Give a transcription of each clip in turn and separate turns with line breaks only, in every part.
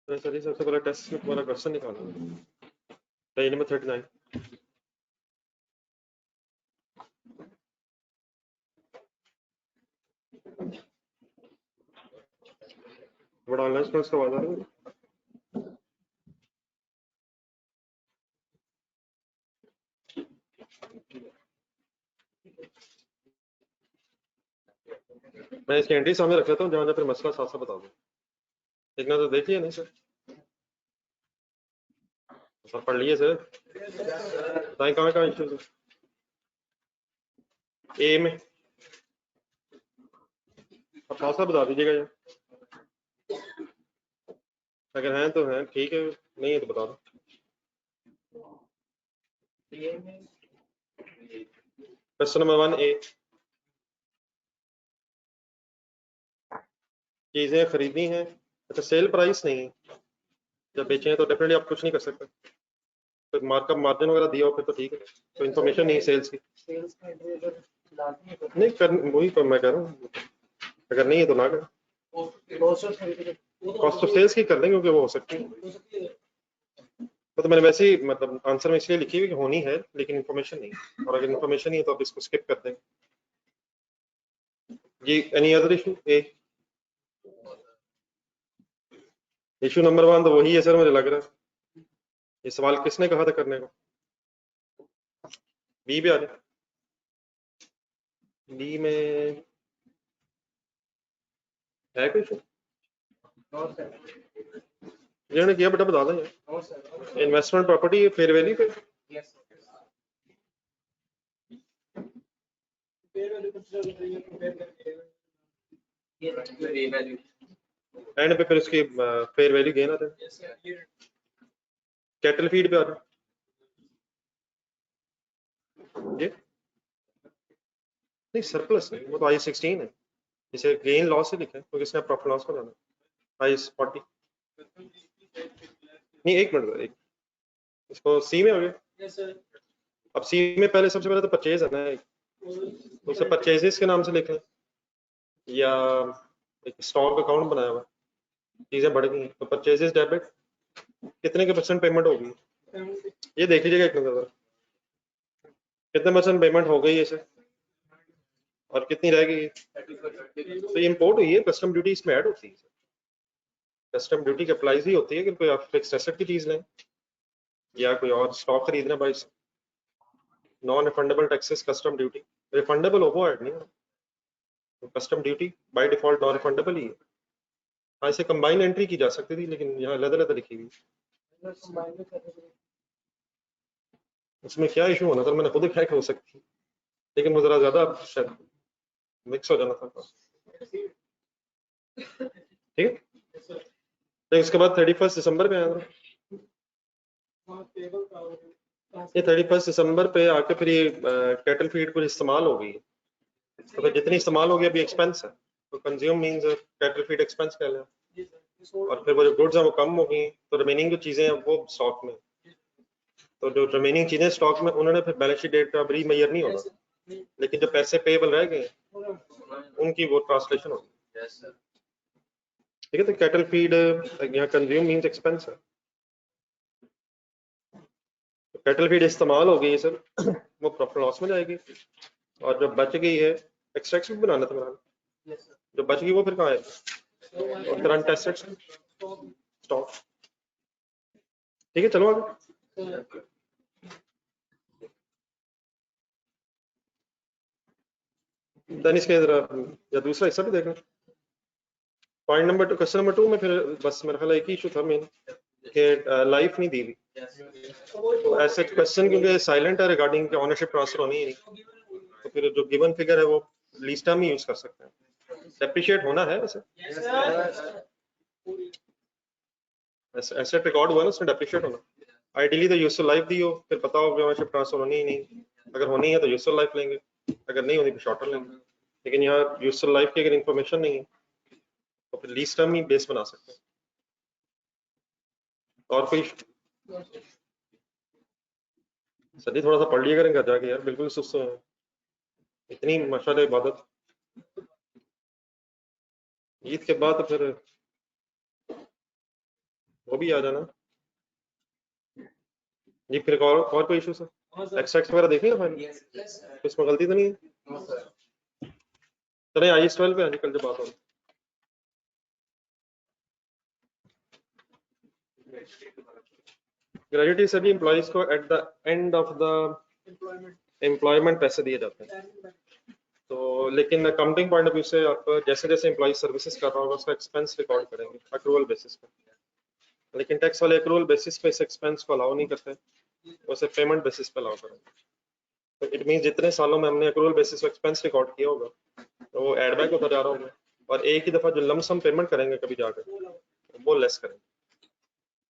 Sir सबसे पहले test में तुम्हारा क्वेश्चन निकालना। Page number 39। बड़ा ऑनलाइन कोर्स करवा रहे हो? मैं इसकी एंट्री सामने रख लेता हूँ, जहाँ फिर मसला साथ साथ बता दूँ। इतना तो देखिए नहीं सर, सर पढ़ लिए सर, बताएं कहाँ कहाँ इश्यूज है ए में, अब साथ साथ बता दीजिएगा यार। अगर हैं तो हैं, ठीक है, नहीं है तो बता दो। क्वेश्चन नंबर 1 ए, चीजें खरीदनी है, अच्छा सेल प्राइस नहीं है, जब बेचे हैं तो डेफिनेटली आप कुछ नहीं कर सकते, तो मार्कअप मार्जिन वगैरह दिया हो फिर तो ठीक है, तो इन्फॉर्मेशन नहीं है सेल्स की, नहीं कर, वही तो मैं कह रहा हूँ, अगर नहीं है तो ना करें, कॉस्ट ऑफ सेल्स की कर देंगे क्योंकि वो हो सकती है। तो मैंने वैसे ही मतलब आंसर में इसलिए लिखी हुई कि होनी है लेकिन इन्फॉर्मेशन नहीं है, और अगर इन्फॉर्मेशन नहीं है तो आप इसको स्किप कर देंगे। जी एनी अदर इशू ए, इशू नंबर 1 तो वही है सर, मुझे लग रहा है। ये सवाल किसने कहा था करने को? बी पे आ जाए, बी में है कोई इशू? जिन्होंने किया बेटा बता दें, इन्वेस्टमेंट प्रॉपर्टी फेयर वैल्यू पे, एंड पे फिर उसकी फेयर वैल्यू गेन आता है। कैटल फीड पे आ जाए जी, नहीं सरप्लस नहीं, वो तो आई 16 है, इसे गेन लॉस से लिखा है क्योंकि इसने प्रॉफिट लॉस को जाना है। आई 40 नहीं, एक मिनट एक, इसको सी में हो गया। अब सी में पहले सबसे पहले तो परचेज है ना, तो उसे परचेजेस के नाम से लिखें, या एक स्टॉक अकाउंट बनाया हुआ, चीजें बढ़ गई तो परचेजेस डेबिट कितने के परसेंट पेमेंट होगी, ये देख लीजिएगा एक नजर, कितने परसेंट पेमेंट हो गई है इसे और कितनी रह गई। तो ये इम्पोर्ट हुई है, कस्टम ड्यूटी इसमें ऐड होती है, कस्टम ड्यूटी की अप्लाइज ही होती है कि कोई आप फिक्स एसेट की चीज लें या कोई और स्टॉक खरीदना buy, non refundable taxes custom duty, refundable हो वो ऐड नहीं हो, तो custom duty by default non refundable ही है। हाँ इसे कंबाइन एंट्री की जा सकती थी लेकिन यहाँ अलग अलग लिखी हुई, उसमें क्या इशू होना सर, मैंने खुद हैक हो सकती, लेकिन वो जरा ज्यादा शायद मिक्स हो जाना था, ठीक है। तो इसके बाद 31 दिसंबर पे आया, ये 31 दिसंबर पे आके फिर ये कैटल फीड कुछ इस्तेमाल हो गई, तो फिर जितनी इस्तेमाल हो गई अभी एक्सपेंस है, तो consume means cattle feed expense कह लें, और फिर वो जो गुड्स है वो कम हो गई, तो रिमेनिंग जो चीजें हैं वो स्टॉक में, तो जो रिमेनिंग चीजें स्टॉक में उन्होंने फिर बैलेंस शीट डेट अब रीमेजर नहीं होना, लेकिन जो पैसे पेएबल रह गए उनकी वो ट्रांसलेशन होगी, ठीक है। तो कैटल फीड यहाँ कंज्यूम मींस एक्सपेंस है, कैटल फीड इस्तेमाल हो गई सर, वो प्रॉफिट लॉस में जाएगी, और जो बच गई है एक्सट्रैक्ट भी बनाना था मेरा, जो बच गई वो फिर कहाँ है, और करंट एसेट्स स्टॉक, ठीक है। चलो आगे, देन इसके जरा या दूसरा हिस्सा भी देखना। पॉइंट नंबर 2, क्वेश्चन नंबर 2 में फिर बस मेरा ख्याल एक ही इशू था मेन, कि लाइफ नहीं दी हुई, तो ऐसे क्वेश्चन क्योंकि साइलेंट है रिगार्डिंग कि ओनरशिप ट्रांसफर होनी ही नहीं, तो फिर जो गिवन फिगर है वो लीस्ट टर्म ही यूज कर सकते हैं, डेप्रिशिएट होना है वैसे, एसेट रिकॉर्ड हुआ ना उसमें डेप्रिशिएट होना, आइडियली तो यूजफुल लाइफ दी हो, फिर पता हो कि ओनरशिप ट्रांसफर होनी ही नहीं, अगर होनी है तो यूजफुल लाइफ लेंगे, अगर नहीं होनी तो शॉर्टर लेंगे, लेकिन यहाँ यूजफुल लाइफ की अगर इन्फॉर्मेशन नहीं है तो फिर लीस्ट टर्म ही बेस बना सकते हैं। और कोई सदी थोड़ा सा पढ़ लिया करें घर जाके यार, बिल्कुल सुस्त है, इतनी माशाल्लाह इबादत, ईद के बाद तो फिर वो भी आ जाना जी। फिर और कोई इशू सर? एक्सट्रैक्ट वगैरह देख लिया फाइल, इसमें गलती तो नहीं है? चले IS 12 पे आज कल जो बात हो ग्रेजुएटी सभी एम्प्लॉइज को at the end of the employment पैसे दिए जाते हैं। तो लेकिन अकाउंटिंग पॉइंट ऑफ व्यू से आप जैसे जैसे एम्प्लॉय सर्विसेज कर रहा होगा उसका एक्सपेंस रिकॉर्ड करेंगे अक्रूवल बेसिस पे, लेकिन टैक्स वाले अक्रूवल बेसिस पे इस एक्सपेंस को अलाउ नहीं करते, उसे पेमेंट बेसिस पे अलाउ करेंगे। तो इट मीन जितने सालों में हमने अक्रूवल बेसिस पे एक्सपेंस रिकॉर्ड किया होगा तो वो एड बैक होता जा रहा होगा, और एक ही दफा जो लमसम पेमेंट करेंगे कभी जाकर वो लेस करेंगे।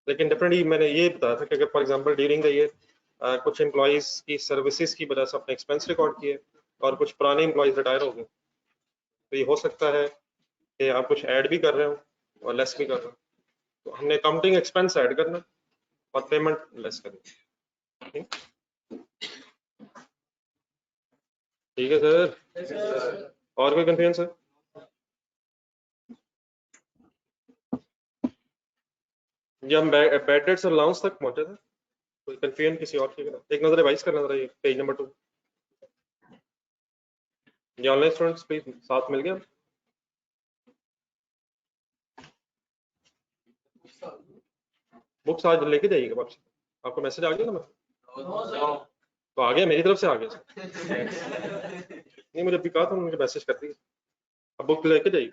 लेकिन डेफिनेटली मैंने ये बताया था कि अगर for example during the year कुछ एम्प्लॉइज की सर्विसेज की वजह से अपने एक्सपेंस रिकॉर्ड किए और कुछ पुराने एम्प्लॉइज रिटायर हो गए, तो ये हो सकता है कि आप कुछ ऐड भी कर रहे हो और लेस भी कर रहे हो, तो हमने अकाउंटिंग एक्सपेंस ऐड करना और पेमेंट लेस करनी। ठीक है सर, और कोई कंफ्यूजन सर? जी हम बैड डेट्स और अलाउंस तक पहुंचे थे, कोई कंफ्यूजन किसी और की? एक नजर रिवाइज करना जरा ये पेज नंबर 2। ये ऑनलाइन स्टूडेंट्स प्लीज साथ मिल गया? बुक्स आज लेके जाइएगा वापस, आपको मैसेज आ गया ना? तो आ गया, मेरी तरफ से आ गया नहीं, मुझे अभी कहा था मुझे मैसेज कर दिया। अब बुक लेके जाइए।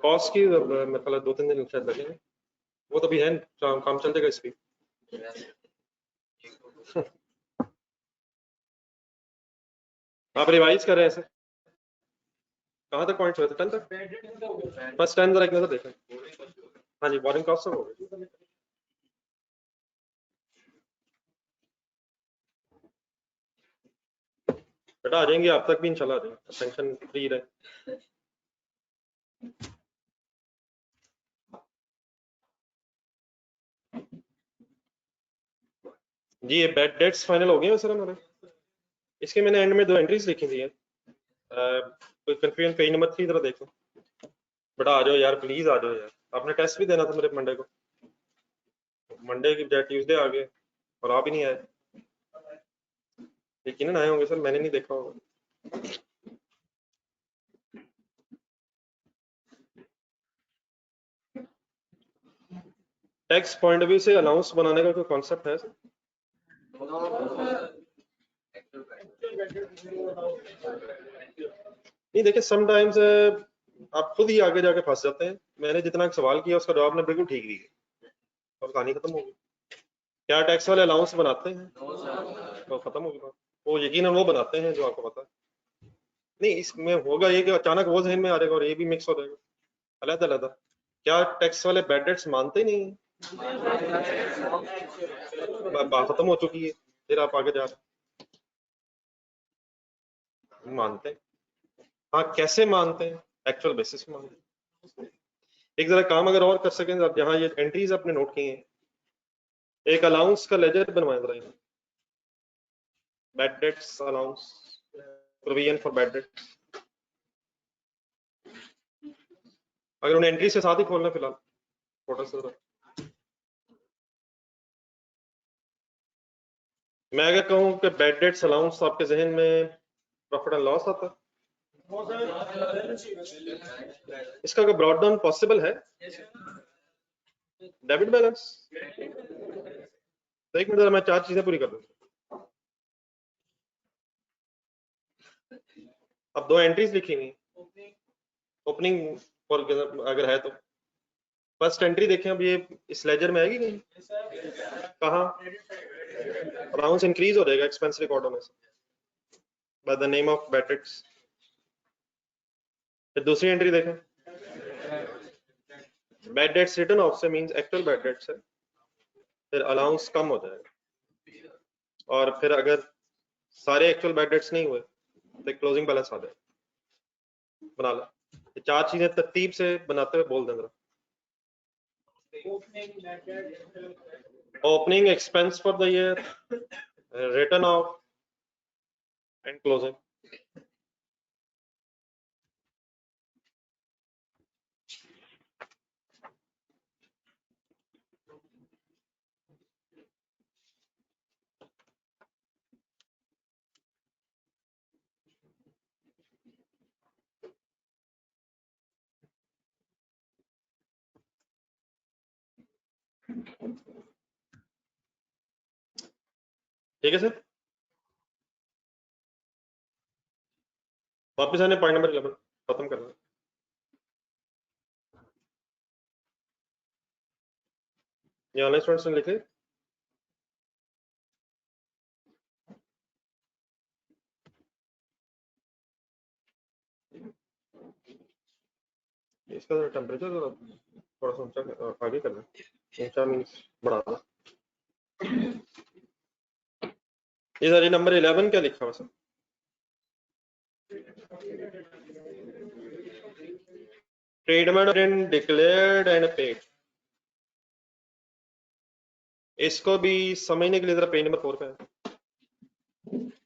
कॉस्ट की मेरे ख्याल 2-3 दिन शायद लगेंगे, वो तो भी है काम चल जाएगा इस पे। आप रिवाइज कर रहे हैं सर? कहाँ तक पॉइंट्स हुए थे? 10 तक? बस 10 जरा एक नजर देखें। हाँ जी, बोरिंग कॉस्ट सब हो गए। बेटा आ जाएंगे, आप तक भी इंशाल्लाह आ जाएंगे, टेंशन फ्री रहे। जी ये बैड डेट्स फाइनल हो गए हैं सर हमारे। इसके मैंने एंड में 2 एंट्रीज लिखी थी। कोई कंफ्यूजन पेज नंबर 3 जरा देखो। बेटा आ जाओ यार, प्लीज आ जाओ यार, आपने टेस्ट भी देना था मेरे मंडे को। मंडे की बजाय ट्यूसडे आ गए और आप ही नहीं आए। यकीनन आए होंगे सर, मैंने नहीं देखा होगा। टैक्स पॉइंट ऑफ व्यू से अलाउंस बनाने का कोई कॉन्सेप्ट है सर? नहीं देखिए, समटाइम्स आप खुद ही आगे जाके फंस जाते हैं। मैंने जितना सवाल किया उसका जवाब ने बिल्कुल ठीक दिया और कहानी खत्म हो गई। क्या टैक्स वाले अलाउंस बनाते हैं तो खत्म हो गई। वो यकीनन वो बनाते हैं जो आपको पता है। नहीं इसमें होगा ये कि अचानक वो जहन में आ जाएगा और ये भी मिक्स हो जाएगा अलग अलग। क्या टैक्स वाले बैड डेट्स मानते ही नहीं है? बात खत्म हो चुकी है, फिर आप आगे जा रहे हैं। मानते हैं, हाँ कैसे मानते हैं? एक्चुअल बेसिस पे मानते हैं। एक जरा काम अगर और कर सकें आप, यहाँ ये एंट्रीज आपने नोट की हैं, एक अलाउंस का लेजर बनवाएं जरा, bad debts allowance, provision for bad debt. अगर उन्हें एंट्री से साथ ही खोलना फिलहाल फोटो से जरा। मैं अगर कहूँ कि बैड डेट्स अलाउंस, आपके जहन में प्रॉफिट एंड लॉस आता है? इसका कोई ब्रॉड डाउन पॉसिबल है? Debit balance? तो एक मिनट जरा मैं 4 चीजें पूरी कर दूं। अब 2 एंट्रीज लिखी हुई, ओपनिंग फॉर अगर है तो फर्स्ट एंट्री देखें। अब ये इस लेजर में आएगी नहीं? कहाँ? अलाउंस इंक्रीज हो जाएगा एक्सपेंस रिकॉर्ड होने से by the name of bad debts. फिर दूसरी एंट्री देखें, बैड डेट्स रिटर्न ऑफ से मींस एक्चुअल बैड डेट्स है, फिर अलाउंस कम हो जाएगा, और फिर अगर सारे एक्चुअल बैड डेट्स नहीं हुए तो क्लोजिंग बैलेंस आ जाएगा। बना लो ये 4 चीजें तरतीब से बनाते हुए बोल दें जरा। Opening expense for the year, return of and closing. ठीक है सर, वापस आने पॉइंट नंबर 11 खत्म करना। ये ऑनलाइन स्टूडेंट्स ने लिखे, इसका टेम्परेचर थोड़ा सा ऊंचा आगे करना, ऊंचा मीन्स बढ़ाना। ये सर, ये नंबर 11 क्या लिखा हुआ सर? ट्रेडमेंट डिक्लेयर्ड एंड पेड, इसको भी समझने के लिए जरा पेज नंबर 4 पे है,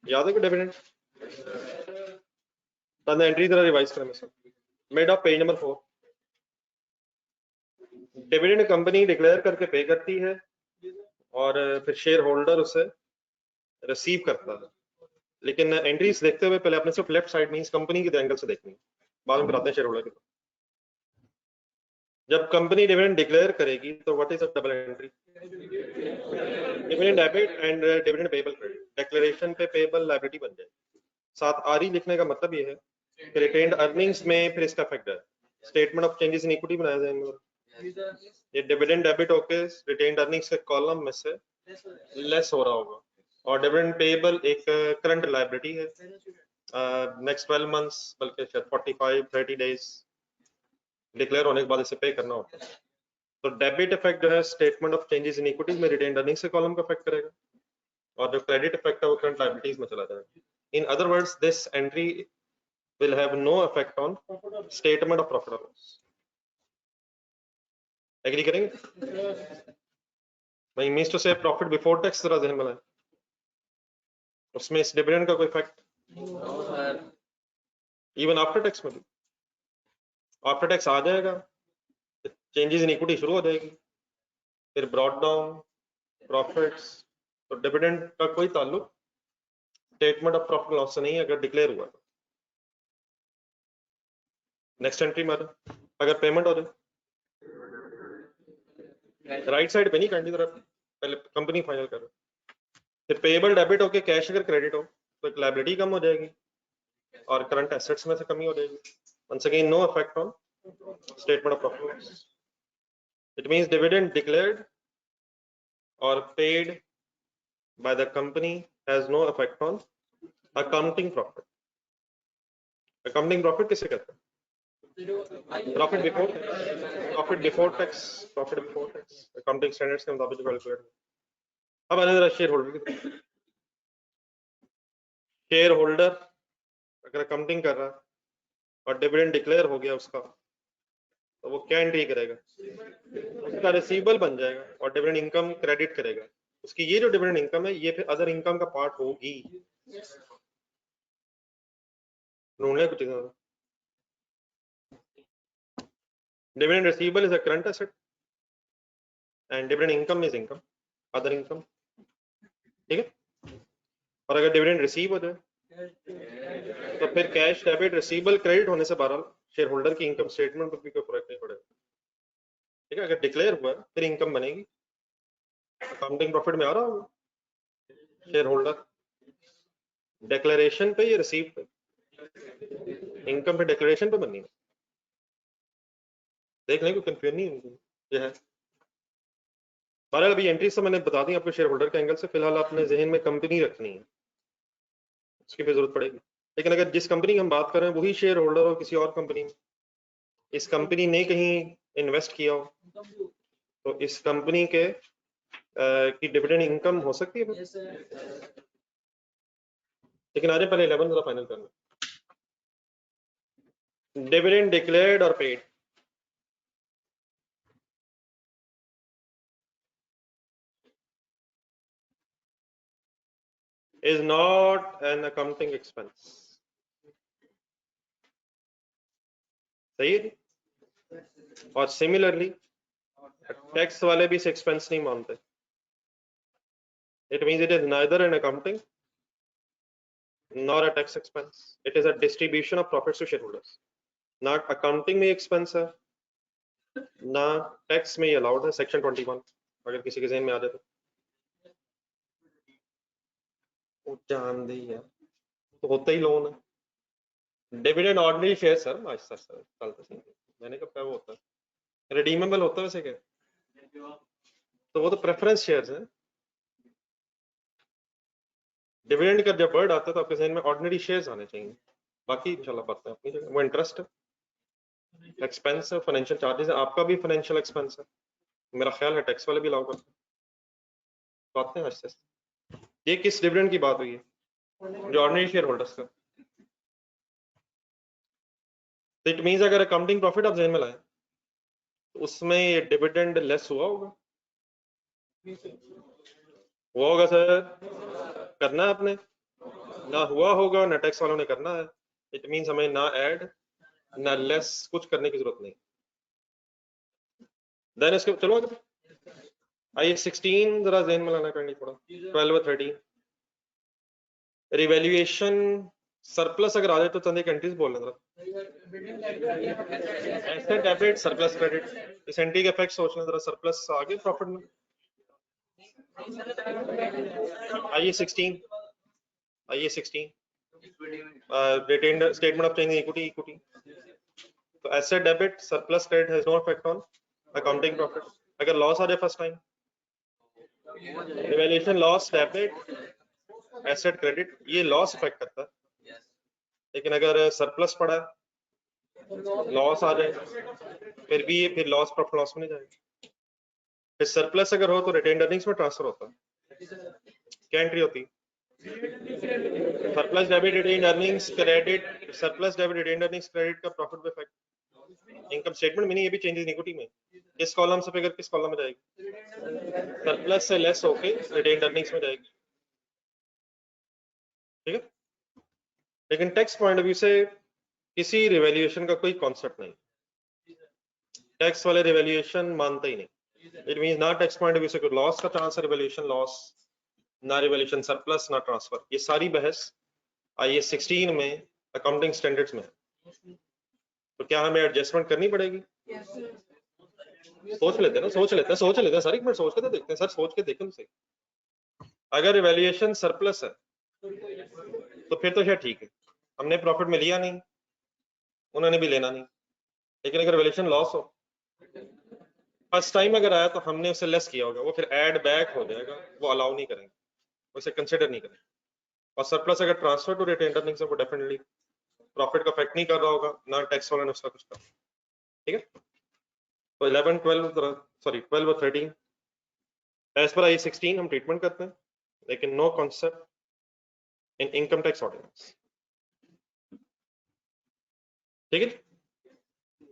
याद है कि डिविडेंड तब एंट्री जरा रिवाइज करें sir. Mid of page number 4, dividend company declare करके पे करती है और फिर शेयर होल्डर उसे रिसीव करता है। लेकिन एंट्रीज देखते हुए पहले अपने सिर्फ लेफ्ट साइड मींस कंपनी के एंगल से देखनी है, बाद में बताते हैं शेयर होल्डर की। जब कंपनी डिविडेंड डिक्लेयर करेगी तो what is a double entry? Dividend debit and dividend payable credit, declaration पे पेएबल लायबिलिटी बन जाएगी। साथ आरई लिखने का मतलब ये है कि रिटेन्ड अर्निंग्स में फिर इसका इफेक्ट है, statement of changes in equity बनाया जाएगा, ये डिविडेंड डेबिट होके रिटेन्ड अर्निंग्स के कॉलम में से लेस हो रहा होगा, और डिविडेंड पेएबल एक करंट लायबिलिटी है, नेक्स्ट 12 मंथ्स बल्कि शायद 45-30 डेज डिक्लेयर होने के बाद इसे पे करना होता है। तो डेबिट इफेक्ट जो है statement of changes in equities में रिटेन्ड अर्निंग्स के कॉलम का इफेक्ट करेगा, और जो क्रेडिट इफेक्ट है वो करंट लायबिलिटीज में चला जाएगा। In other words this entry will have no effect on statement of profit or loss. Agree करेंगे भाई? Means to say profit before tax जरा ध्यान में लाएं, उसमें इस डिविडेंड का कोई इफेक्ट? इवन आफ्टर टैक्स में भी आफ्टर टैक्स आ जाएगा, चेंजेस इन इक्विटी शुरू हो जाएगी, फिर ब्रॉट डाउन प्रॉफिट्स, तो डिविडेंड का कोई ताल्लुक स्टेटमेंट ऑफ प्रॉफिट लॉस से नहीं अगर डिक्लेयर हुआ। नेक्स्ट एंट्री में अगर पेमेंट हो जाए राइट साइड पे नहीं करनी, तरफ पहले कंपनी फाइनल कर, फिर पेएबल डेबिट होके कैश अगर क्रेडिट हो तो एक लायबिलिटी कम हो जाएगी और करंट एसेट्स में से कमी हो जाएगी। Once again no effect on statement of profit, it means dividend declared और paid by the company has no effect on accounting profit. Accounting profit किसे कहते हैं? Profit before tax, profit before tax accounting standards के मुताबिक calculate. अब आने जरा shareholder की, शेयर होल्डर अगर अकाउंटिंग कर रहा है और डिविडेंड डिक्लेयर हो गया उसका, तो वो क्या एंट्री करेगा? उसका रिसीवेबल बन जाएगा और डिविडेंड इनकम क्रेडिट करेगा। उसकी ये जो डिविडेंड इनकम है ये फिर अदर इनकम का पार्ट होगी। ढूंढने कुछ dividend receivable is a current asset and dividend income is income, other income, ठीक है। और अगर डिविडेंड रिसीव हो जाए तो फिर कैश डेबिट रिसीवेबल क्रेडिट होने से बहरहाल शेयर होल्डर की इनकम स्टेटमेंट पर भी कोई फर्क नहीं पड़ेगा, ठीक है। अगर डिक्लेयर हुआ फिर इनकम बनेगी, अकाउंटिंग प्रॉफिट में आ रहा होगा, शेयर होल्डर डिक्लेरेशन पे या रिसीव पे, इनकम पे डिक्लेरेशन पे बननी है। देख लें, कोई कंफ्यूजन नहीं है, ये है। बहरहाल अभी एंट्री से मैंने बता दी आपको शेयर होल्डर के एंगल से, फिलहाल आपने जहन में कंपनी रखनी है, उसकी भी जरूरत पड़ेगी। लेकिन अगर जिस कंपनी की हम बात कर रहे हैं वही शेयर होल्डर हो किसी और कंपनी में, इस कंपनी ने कहीं इन्वेस्ट किया हो, तो इस कंपनी के की डिविडेंड इनकम हो सकती है। लेकिन आज पहले 11 जरा फाइनल करना, डिविडेंड डिक्लेयर्ड और paid is not an accounting expense, सही है। और सिमिलरली टैक्स वाले भी इसे एक्सपेंस नहीं मानते, it means it is neither an accounting nor a tax expense, it is a distribution of profits to share holders. ना अकाउंटिंग में एक्सपेंस है ना टैक्स में अलाउड है, सेक्शन 21। अगर किसी के जहन में आ जाए तो जान दी यार, तो होता ही लोन है। डिविडेंड ऑर्डिनरी शेयर सर, आज सर चलता सही, मैंने कब कहा वो होता है, रिडीमेबल होता है वैसे क्या, तो वो तो प्रेफरेंस शेयर्स है। डिविडेंड का जब वर्ड आता है तो आपके जहन में ऑर्डिनरी शेयर्स आने चाहिए, बाकी इंशाल्लाह बात है अपनी जगह। वो इंटरेस्ट है, एक्सपेंस है, फाइनेंशियल चार्जेस है, आपका भी फाइनेंशियल एक्सपेंस है, मेरा ख्याल है टैक्स वाले भी अलाउ करते हैं। बात है अच्छे से। ये किस डिविडेंड की बात हुई है, जो ऑर्डिनरी शेयर होल्डर्स का। तो इट मींस अगर अकाउंटिंग प्रॉफिट आप जहन में लाए तो उसमें ये डिविडेंड लेस हुआ होगा, हुआ होगा सर, करना है आपने, ना हुआ होगा ना टैक्स वालों ने करना है। इट मींस हमें ना ऐड ना लेस कुछ करने की जरूरत नहीं। देन इसके चलो आगे, आइए 16 जरा जहन में लाना करनी थोड़ा, 12 और 13 रिवैल्यूएशन सरप्लस अगर आ जाए तो चंद एक एंट्रीज बोल लेना, एसेट डेबिट सरप्लस क्रेडिट, इस एंट्री के इफेक्ट सोच लें जरा, सरप्लस आगे प्रॉफिट में। आइए 16, आइए 16 retained statement of change equity, equity तो asset debit surplus credit has no effect on accounting profit. अगर लॉस आ जाए first time, revaluation loss debit asset credit, ये लॉस इफेक्ट करता है। लेकिन अगर सरप्लस पड़ा है, लॉस आ जाए, फिर भी ये फिर लॉस प्रॉफिट लॉस में नहीं जाएगा। फिर सरप्लस अगर हो तो रिटेन्ड अर्निंग्स में ट्रांसफर होता है, क्या एंट्री होती, surplus debit retained earnings credit, surplus debit retained earnings credit का प्रॉफिट पे इफेक्ट इनकम स्टेटमेंट में नहीं, ये भी चेंजेस इन इक्विटी में किस कॉलम से फिगर किस कॉलम में जाएगी, सरप्लस से लेस होके रिटेन्ड अर्निंग्स में जाएगी, ठीक है। लेकिन टैक्स पॉइंट ऑफ व्यू से किसी रिवैल्यूएशन का कोई कॉन्सेप्ट नहीं, टैक्स वाले रिवैल्यूएशन मानते ही नहीं। इट मींस ना टैक्स पॉइंट ऑफ व्यू से कोई लॉस का चांस है, रिवैल्यूएशन लॉस, ना रिवैल्यूएशन सरप्लस, ना ट्रांसफर। ये सारी बहस आईएएस 16 में अकाउंटिंग स्टैंडर्ड्स में, तो क्या हमें एडजस्टमेंट करनी पड़ेगी? सोच लेते हैं ना, सोच लेते हैं सर, एक मिनट सोच के तो देखते हैं सर, सोच के देखें सही। अगर रिवैल्यूएशन सरप्लस है तो फिर तो शायद ठीक है, हमने प्रॉफिट में लिया नहीं, उन्होंने भी लेना नहीं। लेकिन अगर रिवैल्यूएशन लॉस हो, फर्स्ट टाइम अगर आया तो हमने उसे लेस किया होगा, वो फिर ऐड बैक हो जाएगा, वो अलाउ नहीं करेंगे, उसे कंसिडर नहीं करेंगे। और सरप्लस अगर ट्रांसफर टू रिटेन्ड अर्निंग्स है, वो डेफिनेटली प्रॉफिट का इफेक्ट नहीं कर रहा होगा, ना टैक्स वाला ने उसका कुछ करा, ठीक है। तो 11, 12 सॉरी 12 और 13 एज पर आईएएस 16 हम ट्रीटमेंट करते हैं, लेकिन no concept in income tax ordinance, ठीक है।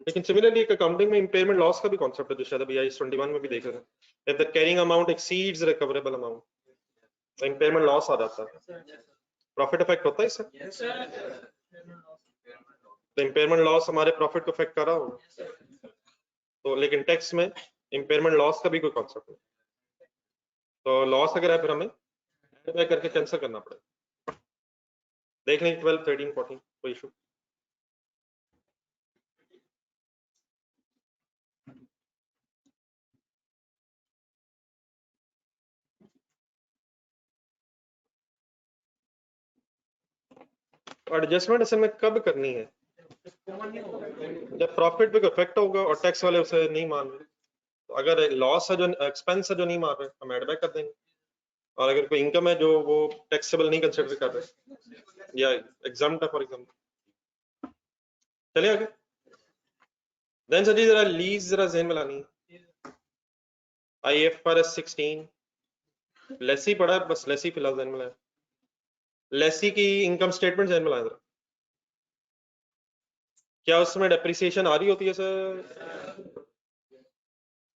लेकिन सिमिलरली एक अकाउंटिंग में इंपेयरमेंट लॉस का भी कॉन्सेप्ट है, जो शायद अभी आईएएस 21 में भी देख रहे थे, if the carrying amount exceeds recoverable amount, तो इंपेयरमेंट लॉस आ जाता है, प्रॉफिट इफेक्ट होता है इससे, तो इंपेयरमेंट लॉस हमारे प्रॉफिट को इफेक्ट कर रहा होगा, तो लेकिन टैक्स में इंपेयरमेंट लॉस का भी कोई कॉन्सेप्ट नहीं, तो लॉस अगर है फिर हमें करके कैंसिल करना पड़ेगा। देख लें 12, 13, 14 कोई इशू। एडजस्टमेंट असल में कब करनी है, जब प्रॉफिट पे कोई इफेक्ट होगा और टैक्स वाले उसे नहीं मान रहे, तो अगर लॉस है जो एक्सपेंस है जो नहीं मान रहे, हम एड बैक कर देंगे। और अगर कोई इनकम है जो वो टैक्सेबल नहीं कंसिडर कर रहे या एग्जाम्प्ट है फॉर एग्जाम्पल, चलिए आगे। देन सर जी जरा लीज जरा ज़हन में लानी है, IFRS 16 लेसी पढ़ा है, बस लेसी फिलहाल ज़हन में लाया, लेसी की इनकम स्टेटमेंट ज़हन में लाया जरा, क्या उसमें डेप्रिसिएशन आ रही होती है सर,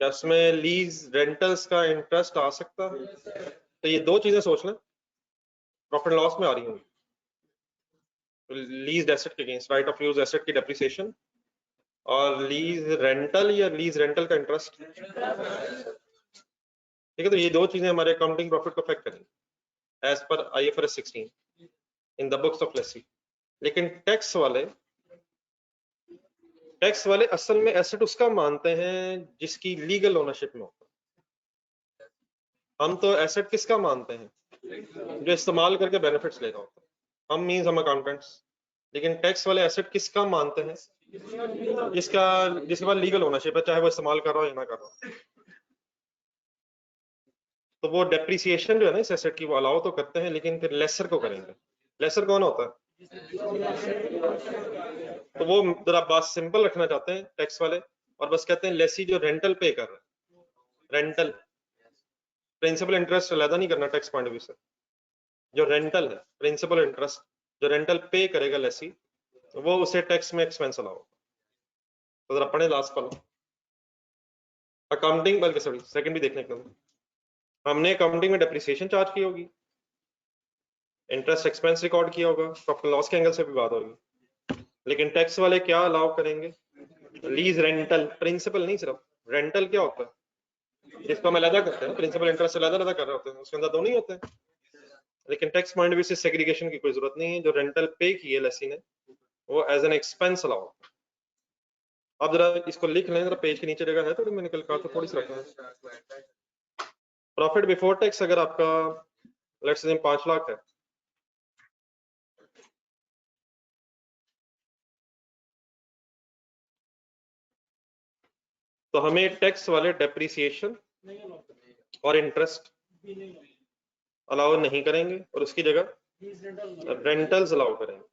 क्या उसमें लीज रेंटल्स का इंटरेस्ट आ सकता है? तो ये दो चीजें सोच लें, प्रॉफिट लॉस में आ रही होंगी, लीज एसेट के against right of use asset की डेप्रिसिएशन, और लीज रेंटल या लीज रेंटल का इंटरेस्ट, ठीक है। तो ये दो चीजें हमारे अकाउंटिंग प्रॉफिट को अफेक्ट करेंगी as per IFRS 16 in the books of lessee. लेकिन टैक्स वाले असल में एसेट उसका मानते हैं जिसकी लीगल ओनरशिप में होता है, हम तो एसेट किसका मानते हैं, जो इस्तेमाल करके बेनिफिट्स लेगा होता है। हम मीन्स हम अकाउंटेंट्स, लेकिन टैक्स वाले एसेट किसका मानते हैं, जिसका जिसके पास लीगल ओनरशिप है, चाहे वो इस्तेमाल कर रहा हो या ना कर रहा हो। तो वो डेप्रिसिएशन जो है ना इस एसेट की, वो अलाउ तो करते हैं, लेकिन फिर लेसर को करेंगे। लेसर कौन होता है, तो वो जरा बात सिंपल रखना चाहते हैं टैक्स वाले, और बस कहते हैं लेसी जो रेंटल पे कर रहा है, रेंटल, प्रिंसिपल इंटरेस्ट अलग नहीं करना टैक्स पॉइंट ऑफ व्यू से। जो रेंटल है, प्रिंसिपल इंटरेस्ट जो रेंटल पे करेगा लेसी, वो उसे टैक्स में एक्सपेंस अलाउ। तो जरा पढ़े लास्ट वाला अकाउंटिंग, बल्कि सॉरी सेकंड भी देखने को। हमने अकाउंटिंग में डेप्रिसिएशन चार्ज की होगी, इंटरेस्ट एक्सपेंस रिकॉर्ड किया होगा, प्रॉफिट लॉस के एंगल से भी बात होगी। लेकिन टैक्स वाले क्या अलाउ करेंगे, लीज रेंटल, प्रिंसिपल नहीं, सिर्फ रेंटल क्या होता है, जिसको हम अलग करते हैं, प्रिंसिपल इंटरेस्ट अलग अलग कर रहे होते हैं, उसके अंदर दोनों ही होते हैं। लेकिन टैक्स पॉइंट ऑफ व्यू से सेग्रीगेशन की कोई जरूरत नहीं है। जो रेंटल पे की है लेसी ने, वो एज एन एक्सपेंस अलाउ। अब जरा इसको लिख लें, जरा पेज के नीचे जगह है थोड़ी, मैंने निकल का तो थोड़ी सी रखना है। प्रॉफिट बिफोर टैक्स अगर आपका लेट्स से 5 लाख है, तो हमें टैक्स वाले डेप्रिसिएशन और इंटरेस्ट अलाउ नहीं करेंगे, और उसकी जगह रेंटल्स अलाउ करेंगे।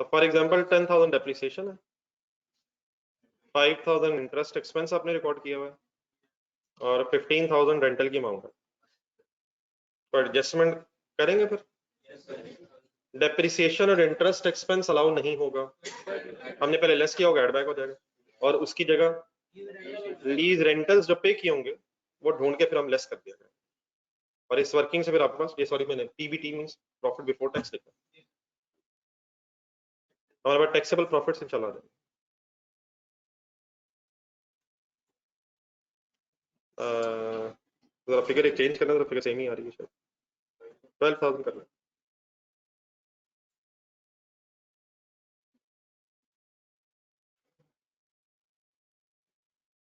तो फॉर एग्जांपल 10,000 डेप्रिसिएशन है, 5,000 इंटरेस्ट एक्सपेंस आपने रिकॉर्ड किया हुआ है, और 15,000 रेंटल की अमाउंट है। तो एडजस्टमेंट करेंगे फिर, डेप्रिसिएशन और इंटरेस्ट एक्सपेंस अलाउ नहीं होगा, हमने पहले लेस किया होगा, एड बैक हो जाएगा, और उसकी जगह लीज रेंटल्स जो पे किए होंगे वो ढूंढ के फिर हम लेस कर दिया जाएगा। और इस वर्किंग से फिर आपके पास ये, सॉरी मैंने PBT means profit before tax लिखा, हमारे पास टैक्सेबल प्रॉफिट से चला जाए। जरा फिगर एक चेंज करना, जरा फिगर सेम ही आ रही है शायद, 12,000 करना।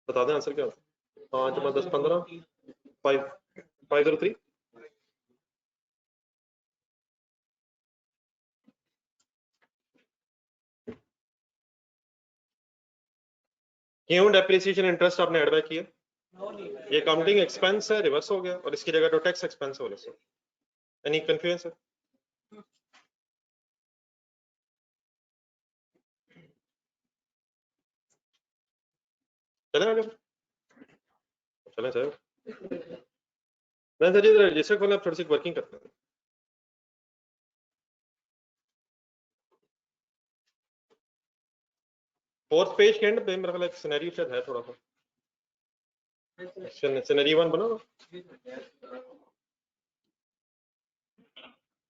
बता दें आंसर क्या होता है, 5 + 10 15, 503। क्यों डेप्रिसिएशन इंटरेस्ट आपने एड बैक किया, ये काउंटिंग एक्सपेंस है, रिवर्स हो गया, और इसकी जगह तो टैक्स एक्सपेंस हो रहा है। एनी कंफ्यूजन सर, चलें आगे, चलें सर। नहीं सर जी, रजिस्टर खोलें, आप थोड़ी सी वर्किंग करते हैं। फोर्थ पेज के एंड पे मेरा ख्याल एक सिनेरियो शायद है थोड़ा सा, सिनेरियो 1 बना,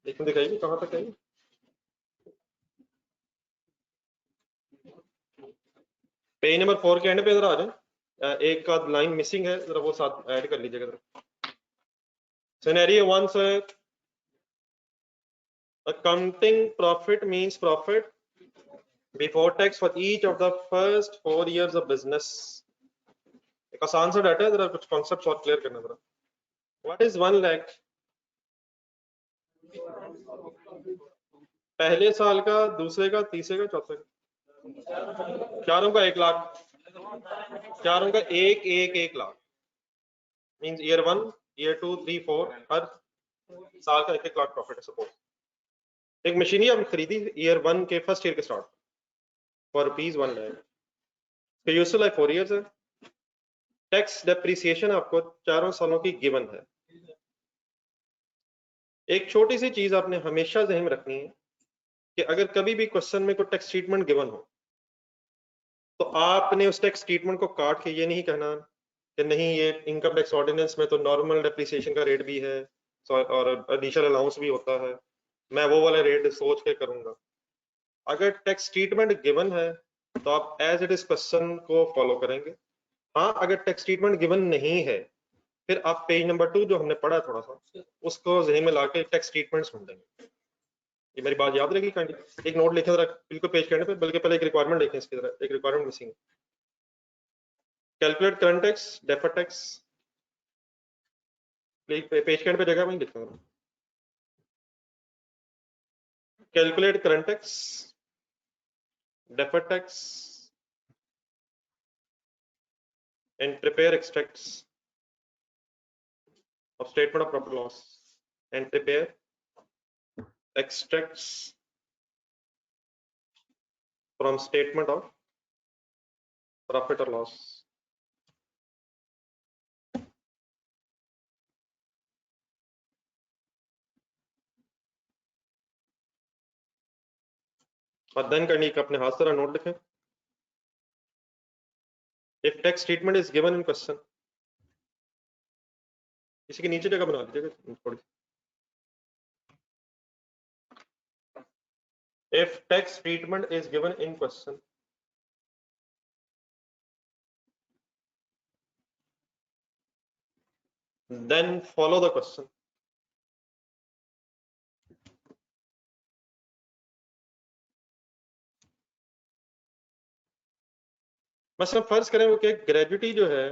एक में दिखाइए कहाँ तक है। पेज नंबर 4 के एंड पे जरा आ जाए, एक का लाइन मिसिंग है, जरा वो साथ ऐड कर लीजिएगा जरा। सिनेरियो 1 से, accounting profit means profit before tax for each of the first 4 years of business। एक आसान सा डाटा है, जरा कुछ कॉन्सेप्ट्स और क्लियर करना जरा। व्हाट इज 1 लाख, पहले साल का, दूसरे का, तीसरे का, चौथे का, चारों का 1 लाख, चारों का 1 लाख, मींस ईयर 1, ईयर 2, 3, 4, हर साल का 1 लाख प्रॉफिट है। सपोज एक मशीनरी आपने खरीदी ईयर 1 के फर्स्ट ईयर के start for ₹1 lakh, useful life 4 years है, टैक्स डेप्रिसिएशन आपको 4 सालों की गिवन है। एक छोटी सी चीज आपने हमेशा ध्यान में रखनी है कि अगर कभी भी क्वेश्चन में कोई टैक्स ट्रीटमेंट गिवन हो, तो आपने उस टैक्स ट्रीटमेंट को काट के ये नहीं कहना कि नहीं ये इनकम टैक्स ऑर्डिनेंस में तो नॉर्मल डेप्रिसिएशन का रेट भी है और एडिशनल अलाउंस भी होता है, मैं वो वाला रेट सोच के करूंगा। अगर टैक्स ट्रीटमेंट गिवन है तो आप एज इट इज क्वेश्चन को फॉलो करेंगे। हाँ, अगर टैक्स ट्रीटमेंट गिवन नहीं है, फिर आप पेज नंबर 2 जो हमने पढ़ा थोड़ा सा, उसको जहन में लाके टैक्स ट्रीटमेंट ढूंढेंगे। ये मेरी बात याद रहेगी काइंडली, एक नोट लिखे जरा बिल्कुल पेज के एंड पे, बल्कि पहले एक रिक्वायरमेंट लिखें इसकी तरह, एक रिक्वायरमेंट मिसिंग है। Calculate current tax, deferred tax, page के एंड पे जगह वहीं लिखूंगा। Calculate current tax, deferred tax, and prepare extracts of statement of profit loss, and prepare extracts from statement of profit or loss. अध्ययन करने का अपने हाथ से नोट लिखें। If tax treatment is given in question, इसी के नीचे जगह बना दीजिएगा थोड़ी। If tax treatment is given in question, then follow the question. मतलब फर्ज करें वो कि ग्रेजुटी जो है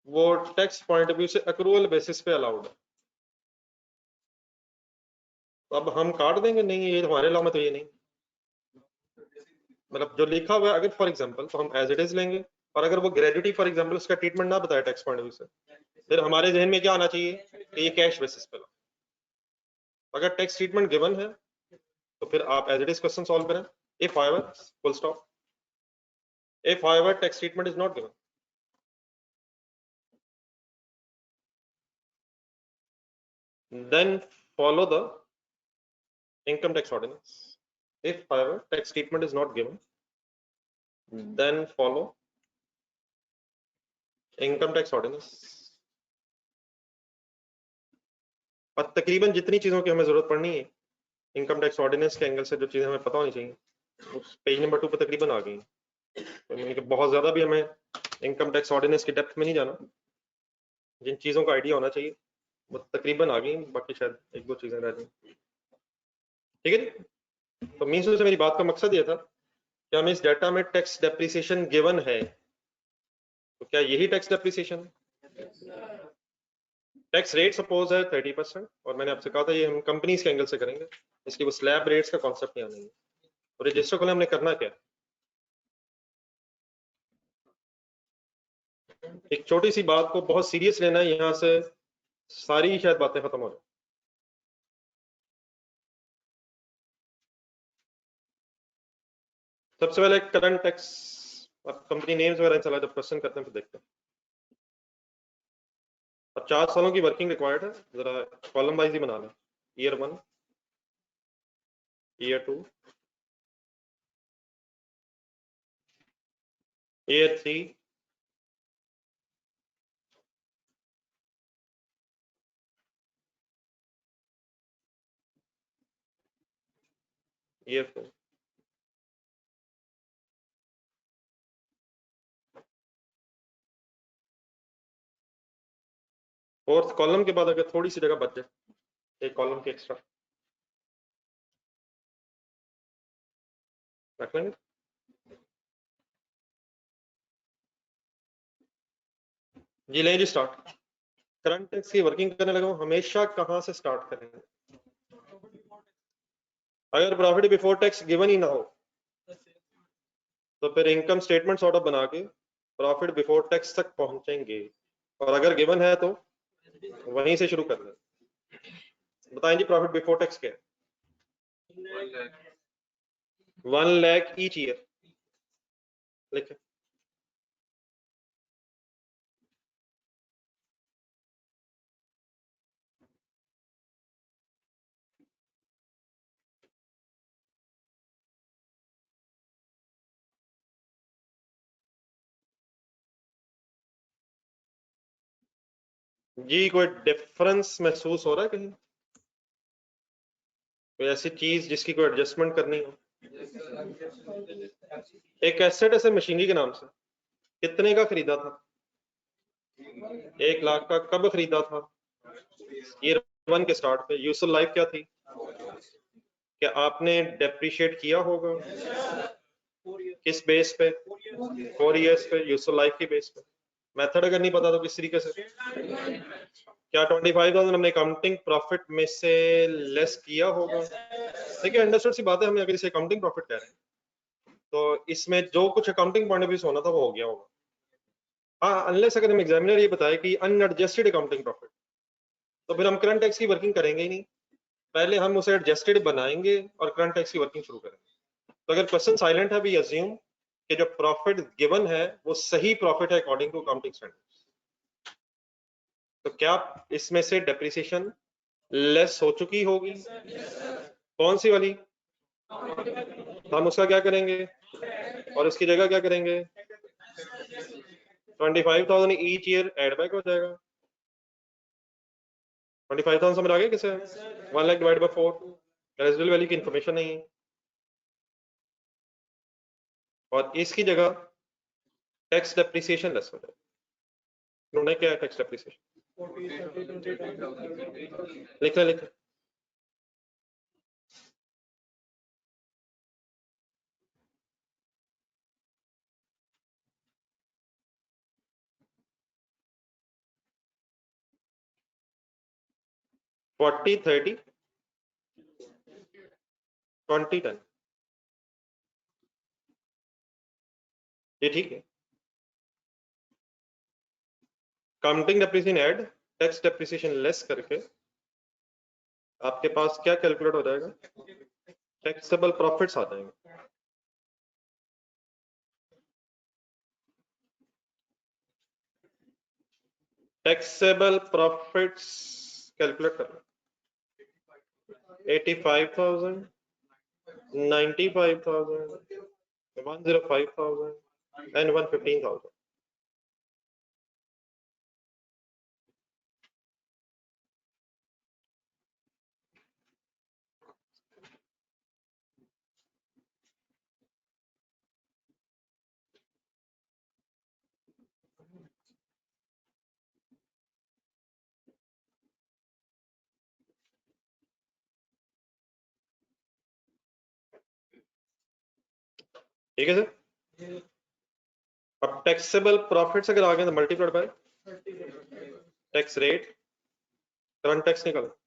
वो टैक्स पॉइंट ऑफ व्यू से अक्रूवल बेसिस पे अलाउड है, तो अब हम काट देंगे? नहीं, ये हमारे लॉ में तो ये नहीं, मतलब जो लिखा हुआ है अगर फॉर एग्जांपल तो हम एज इट इज लेंगे, और अगर वो ग्रेजुटी फॉर एग्जांपल उसका ट्रीटमेंट ना बताए टैक्स पॉइंट ऑफ व्यू से, फिर हमारे जहन में क्या आना चाहिए कि ये कैश बेसिस पे लो। अगर टैक्स ट्रीटमेंट गिवन है तो फिर आप as it is question solve करें। If however, full stop, if however tax treatment is not given, then follow the income tax ordinance. If however tax treatment is not given, then follow income tax ordinance. और तकरीबन जितनी चीजों की हमें जरूरत पड़नी है इनकम टैक्स ऑर्डिनेंस के एंगल से, जो चीजें हमें पता होनी चाहिए, उस पेज नंबर 2 पे तकरीबन आ गई। तो बहुत ज्यादा भी हमें इनकम टैक्स ऑर्डिनेंस की डेप्थ में नहीं जाना, जिन चीजों का आइडिया होना चाहिए वो तकरीबन आ गई, बाकी शायद एक दो चीजें रह जाएं। ठीक है जी। तो मीन्स से मेरी बात का मकसद ये था कि हमें इस डाटा में टैक्स डेप्रिसिएशन गिवन है, तो क्या यही tax depreciation? Tax rate suppose है 30%, और मैंने आपसे कहा था ये हम कंपनीज के एंगल से करेंगे, इसलिए वो स्लैब रेट्स का कॉन्सेप्ट नहीं आना है। और रजिस्टर खोले हमने करना क्या, एक छोटी सी बात को बहुत सीरियस लेना है, यहाँ से सारी शायद बातें खत्म हो जाए। सबसे पहले करंट टैक्स, कंपनी नेम्स वगैरह चला जब क्वेश्चन करते हैं तो देखते हैं। अब 4 सालों की वर्किंग रिक्वायर्ड है, जरा कॉलम वाइज ही बना लें। Year 1, year 2, year 3, year 4। Fourth column के बाद अगर थोड़ी सी जगह बच जाए एक कॉलम की एक्स्ट्रा रख लेंगे। जी लें जी स्टार्ट। करंट टैक्स की वर्किंग करने लगा हूं, हमेशा कहां से स्टार्ट करेंगे? अगर प्रॉफिट बिफोर टैक्स गिवन ही ना हो तो फिर इनकम स्टेटमेंट सॉर्ट ऑफ बना के प्रॉफिट बिफोर टैक्स तक पहुंचेंगे, और अगर गिवन है तो वहीं से शुरू कर लें। बताएं जी प्रॉफिट बिफोर टैक्स क्या है? 1 लाख ईच ईयर लिखे। जी कोई डिफरेंस महसूस हो रहा है कहीं? कोई ऐसी चीज जिसकी कोई एडजस्टमेंट करनी हो? एक एसेट ऐसे मशीनरी के नाम से कितने का खरीदा था? 1 लाख का। कब खरीदा था? ईयर 1 के स्टार्ट पे। यूजफुल लाइफ क्या थी? क्या आपने डेप्रिशिएट किया होगा? किस बेस पे? 4 ईयर्स पे यूजफुल लाइफ की बेस पे। मेथड अगर नहीं पता तो किस तरीके से, क्या 25,000 हमने अकाउंटिंग प्रॉफिट में से लेस किया होगा? देखिए अंडरस्टूड सी बात है, हमें अगर इसे अकाउंटिंग प्रॉफिट कह रहे हैं तो इसमें जो कुछ अकाउंटिंग पॉइंट ऑफ व्यू से होना था वो हो गया होगा। हाँ, अनलेस अगर हम एग्जामिनर ये बताए कि अनएडजस्टेड अकाउंटिंग प्रॉफिट, तो फिर हम करंट टैक्स की वर्किंग करेंगे ही नहीं, पहले हम उसे एडजस्टेड बनाएंगे और करंट टैक्स की वर्किंग शुरू करेंगे। तो अगर क्वेश्चन साइलेंट है, वी अज्यूम कि जो प्रॉफिट गिवन है वो सही प्रॉफिट है अकॉर्डिंग टू अकाउंटिंग स्टैंडर्ड्स। तो क्या इसमें से डेप्रिसिएशन लेस हो चुकी होगी? कौन सी वाली? तो हम उसका क्या करेंगे और उसकी जगह क्या करेंगे? 25,000 ईच ईयर एड बैक हो जाएगा। 25,000 समझ आ गया किसे? 1 lakh divide by 4, residual value की इंफॉर्मेशन नहीं है, और इसकी जगह टैक्स डेप्रिसिएशन लेस हो जाएगा। उन्होंने क्या है टैक्स डेप्रिसिएशन? लिख ले लिख ले। फोर्टी 30 20 10, ये ठीक है। Counting depreciation add tax depreciation less करके आपके पास क्या कैलकुलेट हो जाएगा? टैक्सेबल प्रॉफिट्स आ जाएंगे। टैक्सेबल प्रॉफिट्स कैलकुलेट करना, 85,000, 95,000, 105,000 and 115,000। ठीक है सर। अब टैक्सेबल प्रॉफिट्स अगर आ गए तो multiplied by tax rate, current tax निकालो।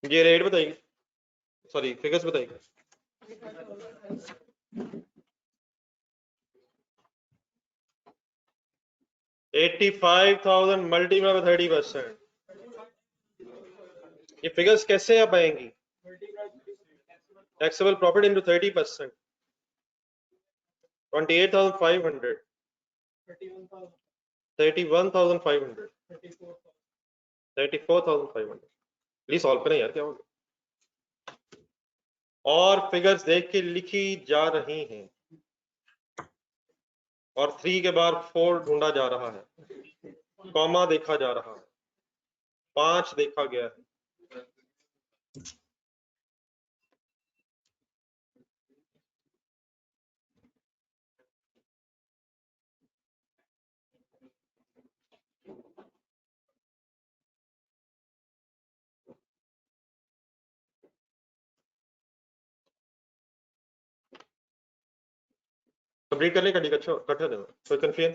ये रेट बताइए, सॉरी फिगर्स बताइए। $85,000 मल्टीप्लाई बाय 30%, ये फिगर्स कैसे आप आएंगी? Taxable profit into 30%, 28,500, 31,500, 34,500। Please solve करें यार, क्या होगा? और फिगर्स देख के लिखी जा रही हैं, और 3 के बाद 4 ढूंढा जा रहा है, कॉमा देखा जा रहा है, 5 देखा गया है। कंप्लीट करने का कट्ठा देना, कोई कंफ्यूजन?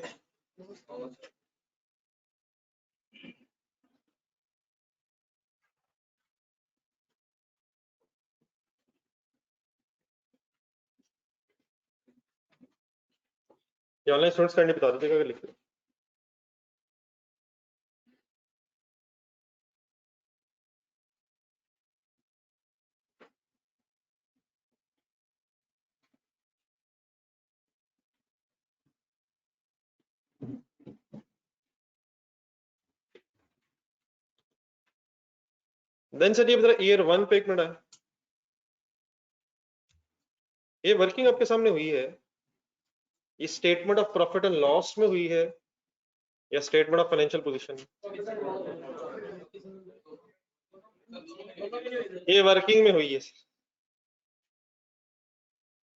ये ऑनलाइन स्टूडेंट्स करने बता दीजिएगा अगर लिख लो। देन सर ये बता, ईयर 1 पे एक मिनट है, ये वर्किंग आपके सामने हुई है, ये statement of profit and loss में हुई है या स्टेटमेंट ऑफ फाइनेंशियल पोजीशन? ये वर्किंग में हुई है।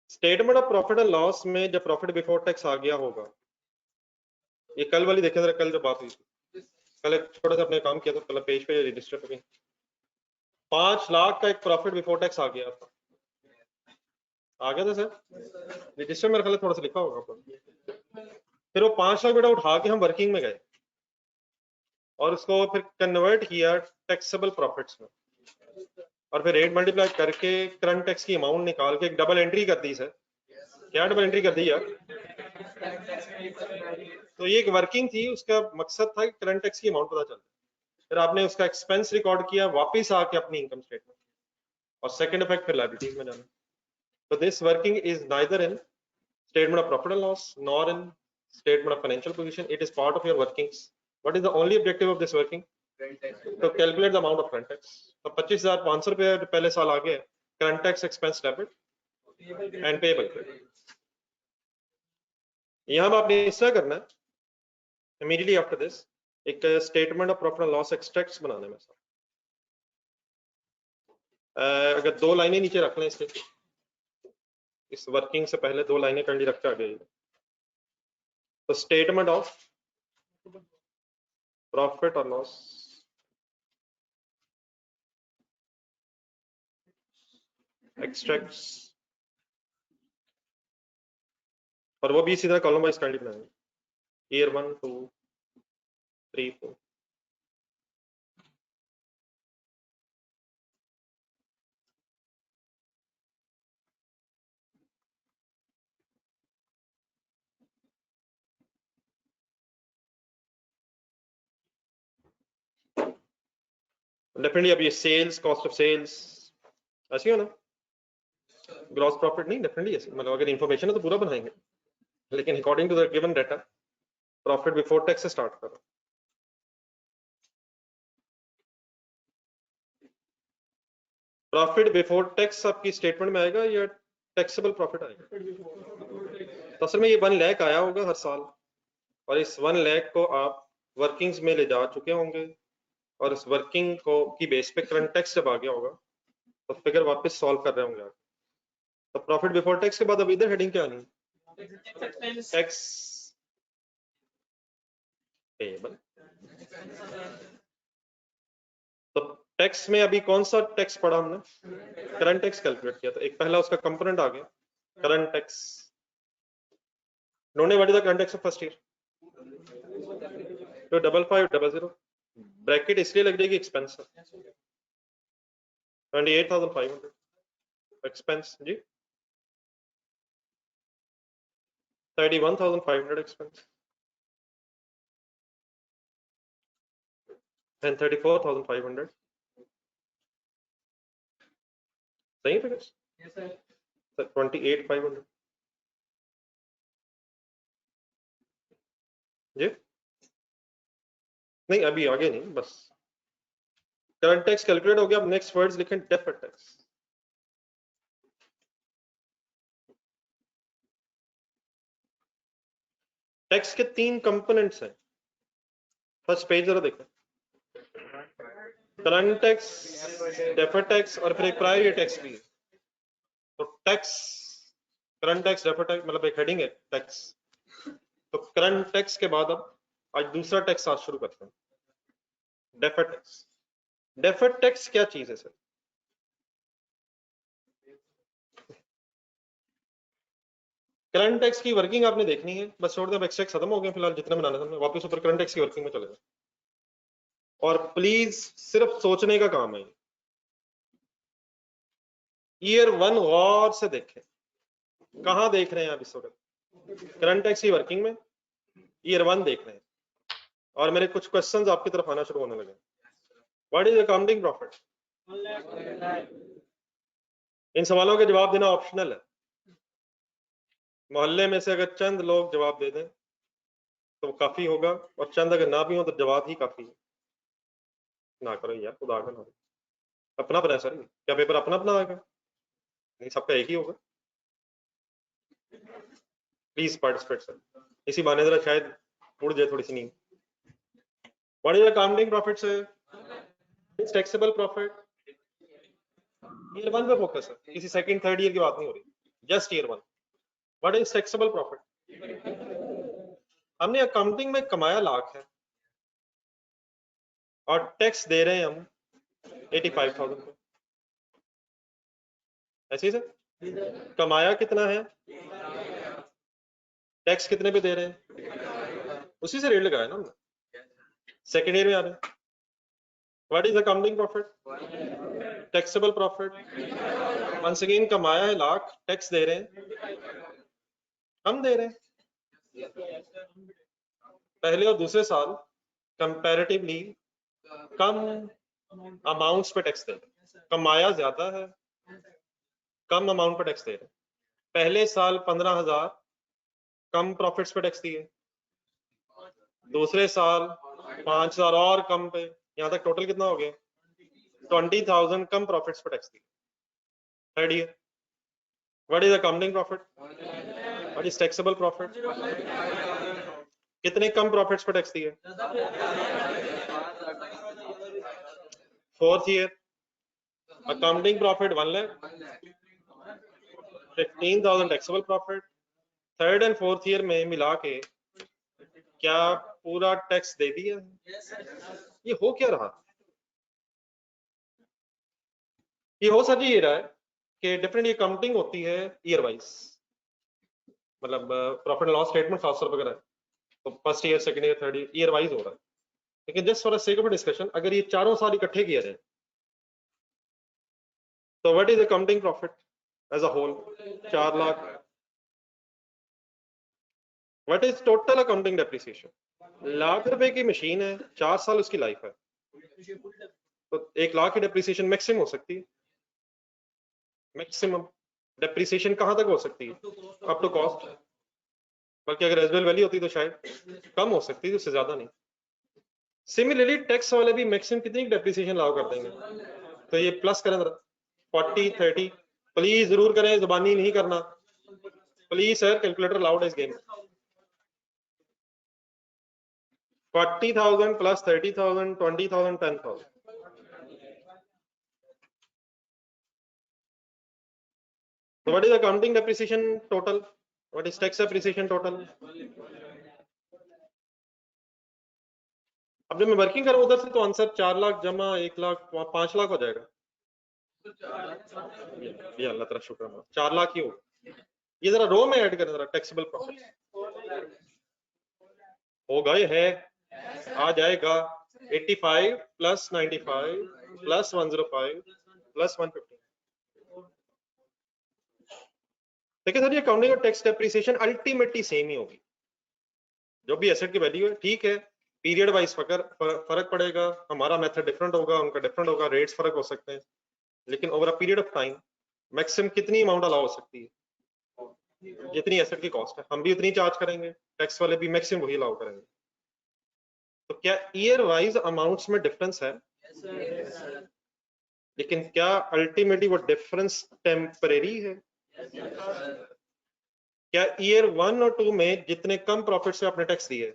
Statement of profit and loss में जब प्रॉफिट बिफोर टैक्स आ गया होगा ये कल वाली देखें जरा, कल जो बात हुई थी, कल एक छोटा सा अपने काम किया था, कल पेज पे रजिस्टर पे 5 लाख का एक प्रॉफिट बिफोर टैक्स आ गया था। आ गया था सर, रजिस्टर मेरे ख्याल थोड़ा सा लिखा होगा पर। फिर वो 5 लाख बेटा उठा के हम वर्किंग में गए और उसको फिर कन्वर्ट किया टैक्सेबल प्रॉफिट्स में, और फिर 8 मल्टीप्लाई करके करंट टैक्स की अमाउंट निकाल के एक डबल एंट्री कर दी सर। क्या डबल एंट्री कर दी यार? तो ये एक वर्किंग थी, उसका मकसद था कि करंट टैक्स की अमाउंट पता चले। फिर आपने उसका एक्सपेंस रिकॉर्ड किया वापस आके अपनी इनकम स्टेटमेंट, और सेकंड इफेक्ट फिर लायबिलिटीज में जाना। तो this working is neither in statement of profit and loss nor in statement of financial position. It is part of your workings. What is the only objective of this working? To calculate the amount of current tax. तो 25,500 रुपए पहले साल आ गए, current tax expense debit and payable credit. यहाँ आपने इस तरह करना है, इमीडिएटली आफ्टर दिस एक statement of profit and loss extracts बनाने में सर, अगर 2 लाइनें नीचे रख लें इसके, इस वर्किंग से पहले 2 लाइनें कर ली रख के आ गई। तो स्टेटमेंट ऑफ प्रॉफिट और लॉस एक्सट्रैक्ट्स, और वो भी इसी तरह कॉलम वाइज काइंडली बनाएंगे, ईयर 1 2 3 4। डेफिनेटली अब ये सेल्स, कॉस्ट ऑफ सेल्स ऐसी हो ना, ग्रॉस प्रॉफिट नहीं, डेफिनेटली ऐसी, मतलब अगर इंफॉर्मेशन है तो पूरा बनाएंगे, लेकिन according to the given data profit before tax से स्टार्ट करो। प्रॉफिट बिफोर टैक्स आपकी स्टेटमेंट में आएगा या टैक्सेबल प्रॉफिट आएगा? तो असल में ये 1 लाख आया होगा हर साल, और इस 1 लाख को आप वर्किंग्स में ले जा चुके होंगे, और इस वर्किंग को की बेस पे करंट टैक्स जब आ गया होगा तो फिगर वापस सॉल्व कर रहे होंगे आप। तो प्रॉफिट बिफोर टैक्स के बाद अब इधर हेडिंग क्या आनी? Tax payable. तो टैक्स में अभी कौन सा टैक्स पढ़ा हमने? करंट टैक्स कैलकुलेट किया था, एक पहला उसका कंपोनेंट आ गया करंट टैक्स। नोने what is the current tax of first year? तो 5500 ब्रैकेट इसलिए लग जाएगी एक्सपेंस 28,500 एक्सपेंस जी, 31,500 एक्सपेंस and 34,500 सही है फिगर्स? Yes sir. 28,500 जी, नहीं अभी आगे नहीं, बस करंट टैक्स कैलकुलेट हो गया। अब नेक्स्ट वर्ड्स लिखें डेफर्ड टैक्स। टैक्स के 3 कंपोनेंट्स हैं, फर्स्ट पेज जरा देखें, करंट टैक्स, डेफर्ड टैक्स और फिर एक प्रायर टैक्स भी है। तो tax, current tax, deferred tax, मतलब एक हेडिंग है टैक्स। तो करंट टैक्स के बाद अब आज दूसरा टैक्स आज शुरू करते हैं, डेफर्ड टैक्स। डेफर्ड टैक्स क्या चीज है सर? करंट टैक्स की वर्किंग आपने देखनी है, बस छोड़ दें, एक्सट्रैक्ट खत्म हो गए फिलहाल जितना बनाना था, वापस ऊपर करंट टैक्स की वर्किंग में चलेगा। और प्लीज सिर्फ सोचने का काम है, ईयर 1 गौर से देखें, कहां देख रहे हैं आप इस वक्त? करंट टैक्स की वर्किंग में ईयर 1 देख रहे हैं, और मेरे कुछ क्वेश्चंस आपकी तरफ आना शुरू होने लगे। What is accounting profit? इन सवालों के जवाब देना ऑप्शनल है, मोहल्ले में से अगर चंद लोग जवाब दे दें तो काफी होगा, और चंद अगर ना भी हो तो जवाब ही काफी है। ना करो यार, खुदा का नाम, अपना अपना है सर, क्या पेपर अपना अपना आएगा? नहीं, सबका एक ही होगा। प्लीज पार्टिसिपेट सर, इसी बहाने जरा शायद उड़ जाए थोड़ी सी नींद। What is accounting profit sir? Taxable profit. Year 1 पे फोकस है, किसी सेकंड थर्ड ईयर की बात नहीं हो रही, just year 1। What is taxable profit? हमने अकाउंटिंग में कमाया लाख है और टैक्स दे रहे हैं हम 85,000 पे, ऐसे ही सर? कमाया कितना है, टैक्स कितने पे दे रहे हैं, उसी से रेट लगाया ना हमने। सेकेंड ईयर में आ रहे हैं, what is accounting profit, taxable profit. Once again कमाया है लाख, टैक्स दे रहे हैं, हम दे रहे हैं। पहले और दूसरे साल कंपैरेटिवली कम अमाउंट्स पे टैक्स दे रहे हैं, कमाया ज्यादा है, कम अमाउंट पे टैक्स दे रहे हैं। पहले साल 15,000 कम प्रॉफिट्स पे टैक्स दिए, दूसरे साल 5,000 और कम पे, यहाँ तक टोटल कितना हो गया, 20,000 कम प्रॉफिट्स पे टैक्स दिए। Third year, what is accounting profit, what is taxable profit, कितने कम प्रॉफिट्स पे टैक्स दिए। Fourth year, accounting profit 1 lakh, 15,000 taxable profit. Third and fourth year में मिला के क्या पूरा टैक्स दे दिया? ये हो क्या रहा? ये हो सर जी ये रहा है कि डिफरेंट अकाउंटिंग होती है ईयर वाइज, मतलब प्रॉफिट एंड लॉस स्टेटमेंट खास तौर पर है तो first year, second year, third year wise हो रहा है। लेकिन just for sake of discussion, अगर ये चारों साल इकट्ठे किए जाए तो what is accounting profit as a whole, 4 lakh. What is total accounting depreciation, lakh रुपए की मशीन है, 4 साल उसकी लाइफ है, तो 1 लाख की डेप्रिसिएशन मैक्सिमम हो सकती है। मैक्सिमम डेप्रिसिएशन कहां तक हो सकती है, अप टू कॉस्ट, बल्कि अगर रेजिडुअल वैल्यू होती तो शायद कम हो सकती है, उससे ज्यादा नहीं। सिमिलरली टैक्स वाले भी मैक्सिमम कितनी डेप्रिसिएशन अलाउ कर देंगे, तो ये प्लस करें 40 30, प्लीज जरूर करें, जुबानी नहीं करना प्लीज सर, कैलकुलेटर अलाउड है इस game. 40,000 plus 30,000, 20,000, 10,000। So what is accounting depreciation total? What is tax depreciation total? अब जब मैं वर्किंग करूं उधर से तो आंसर 4 लाख जमा 1 लाख 5 लाख हो जाएगा। ये अल्लाह तेरा शुक्र है, 4 लाख ही होगा। ये जरा रो में ऐड करें जरा, टैक्सेबल प्रॉफिट होगा, ये है, आ जाएगा 85 प्लस 95 प्लस 105 प्लस 150। देखिए सर, ये अकाउंटिंग और टैक्स डेप्रिसिएशन अल्टीमेटली सेम ही होगी, जो भी एसेट की वैल्यू है, ठीक है पीरियड वाइज फर्क पड़ेगा, हमारा मेथड डिफरेंट होगा, उनका डिफरेंट होगा, रेट्स फर्क हो सकते हैं, लेकिन over a period of time maximum कितनी अमाउंट अलाउ हो सकती है, जितनी एसेट की कॉस्ट है हम भी उतनी चार्ज करेंगे, टैक्स वाले भी मैक्सिमम वही अलाउ करेंगे। तो क्या ईयर वाइज अमाउंट्स में डिफरेंस है? लेकिन क्या अल्टीमेटली वो डिफरेंस टेम्परेरी है? क्या ईयर 1 और 2 में जितने कम प्रॉफिट से आपने टैक्स दिए,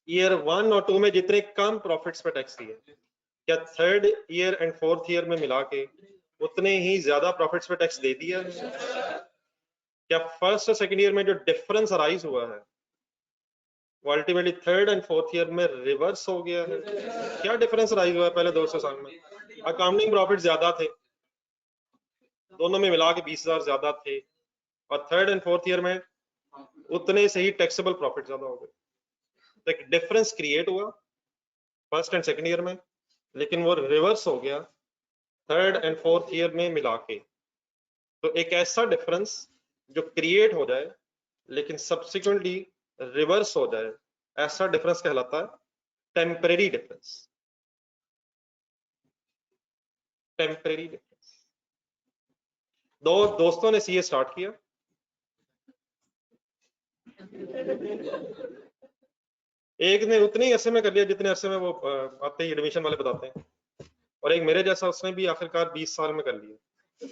ईयर 1 और 2 में जितने कम प्रॉफिट्स पे टैक्स दिए, क्या third year and fourth year में मिला के उतने ही ज्यादा प्रॉफिट्स पे टैक्स दे दिया? क्या फर्स्ट और सेकंड ईयर में जो डिफरेंस अराइज हुआ है वो ultimately third and fourth year में रिवर्स हो गया है? क्या डिफरेंस अराइज हुआ है पहले 200 साल में? अकाउंटिंग प्रॉफिट ज्यादा थे, दोनों में मिला के 20,000 ज्यादा थे, और थर्ड एंड फोर्थ ईयर में उतने से ही टैक्सेबल प्रॉफिट ज्यादा हो गए। तो एक डिफरेंस क्रिएट हुआ फर्स्ट एंड सेकंड ईयर में, लेकिन वो रिवर्स हो गया थर्ड एंड फोर्थ ईयर में मिला के। तो एक ऐसा डिफरेंस जो क्रिएट हो जाए लेकिन सब्सिक्वेंटली रिवर्स हो जाए, ऐसा डिफरेंस कहलाता है टेम्परेरी डिफरेंस। Temporary difference. दो दोस्तों ने सीए स्टार्ट किया, एक ने उतने अरसे में कर लिया जितने अरसे में वो आते ही एडमिशन वाले बताते हैं, और एक मेरे जैसा उसने भी आखिरकार 20 साल में कर लिया।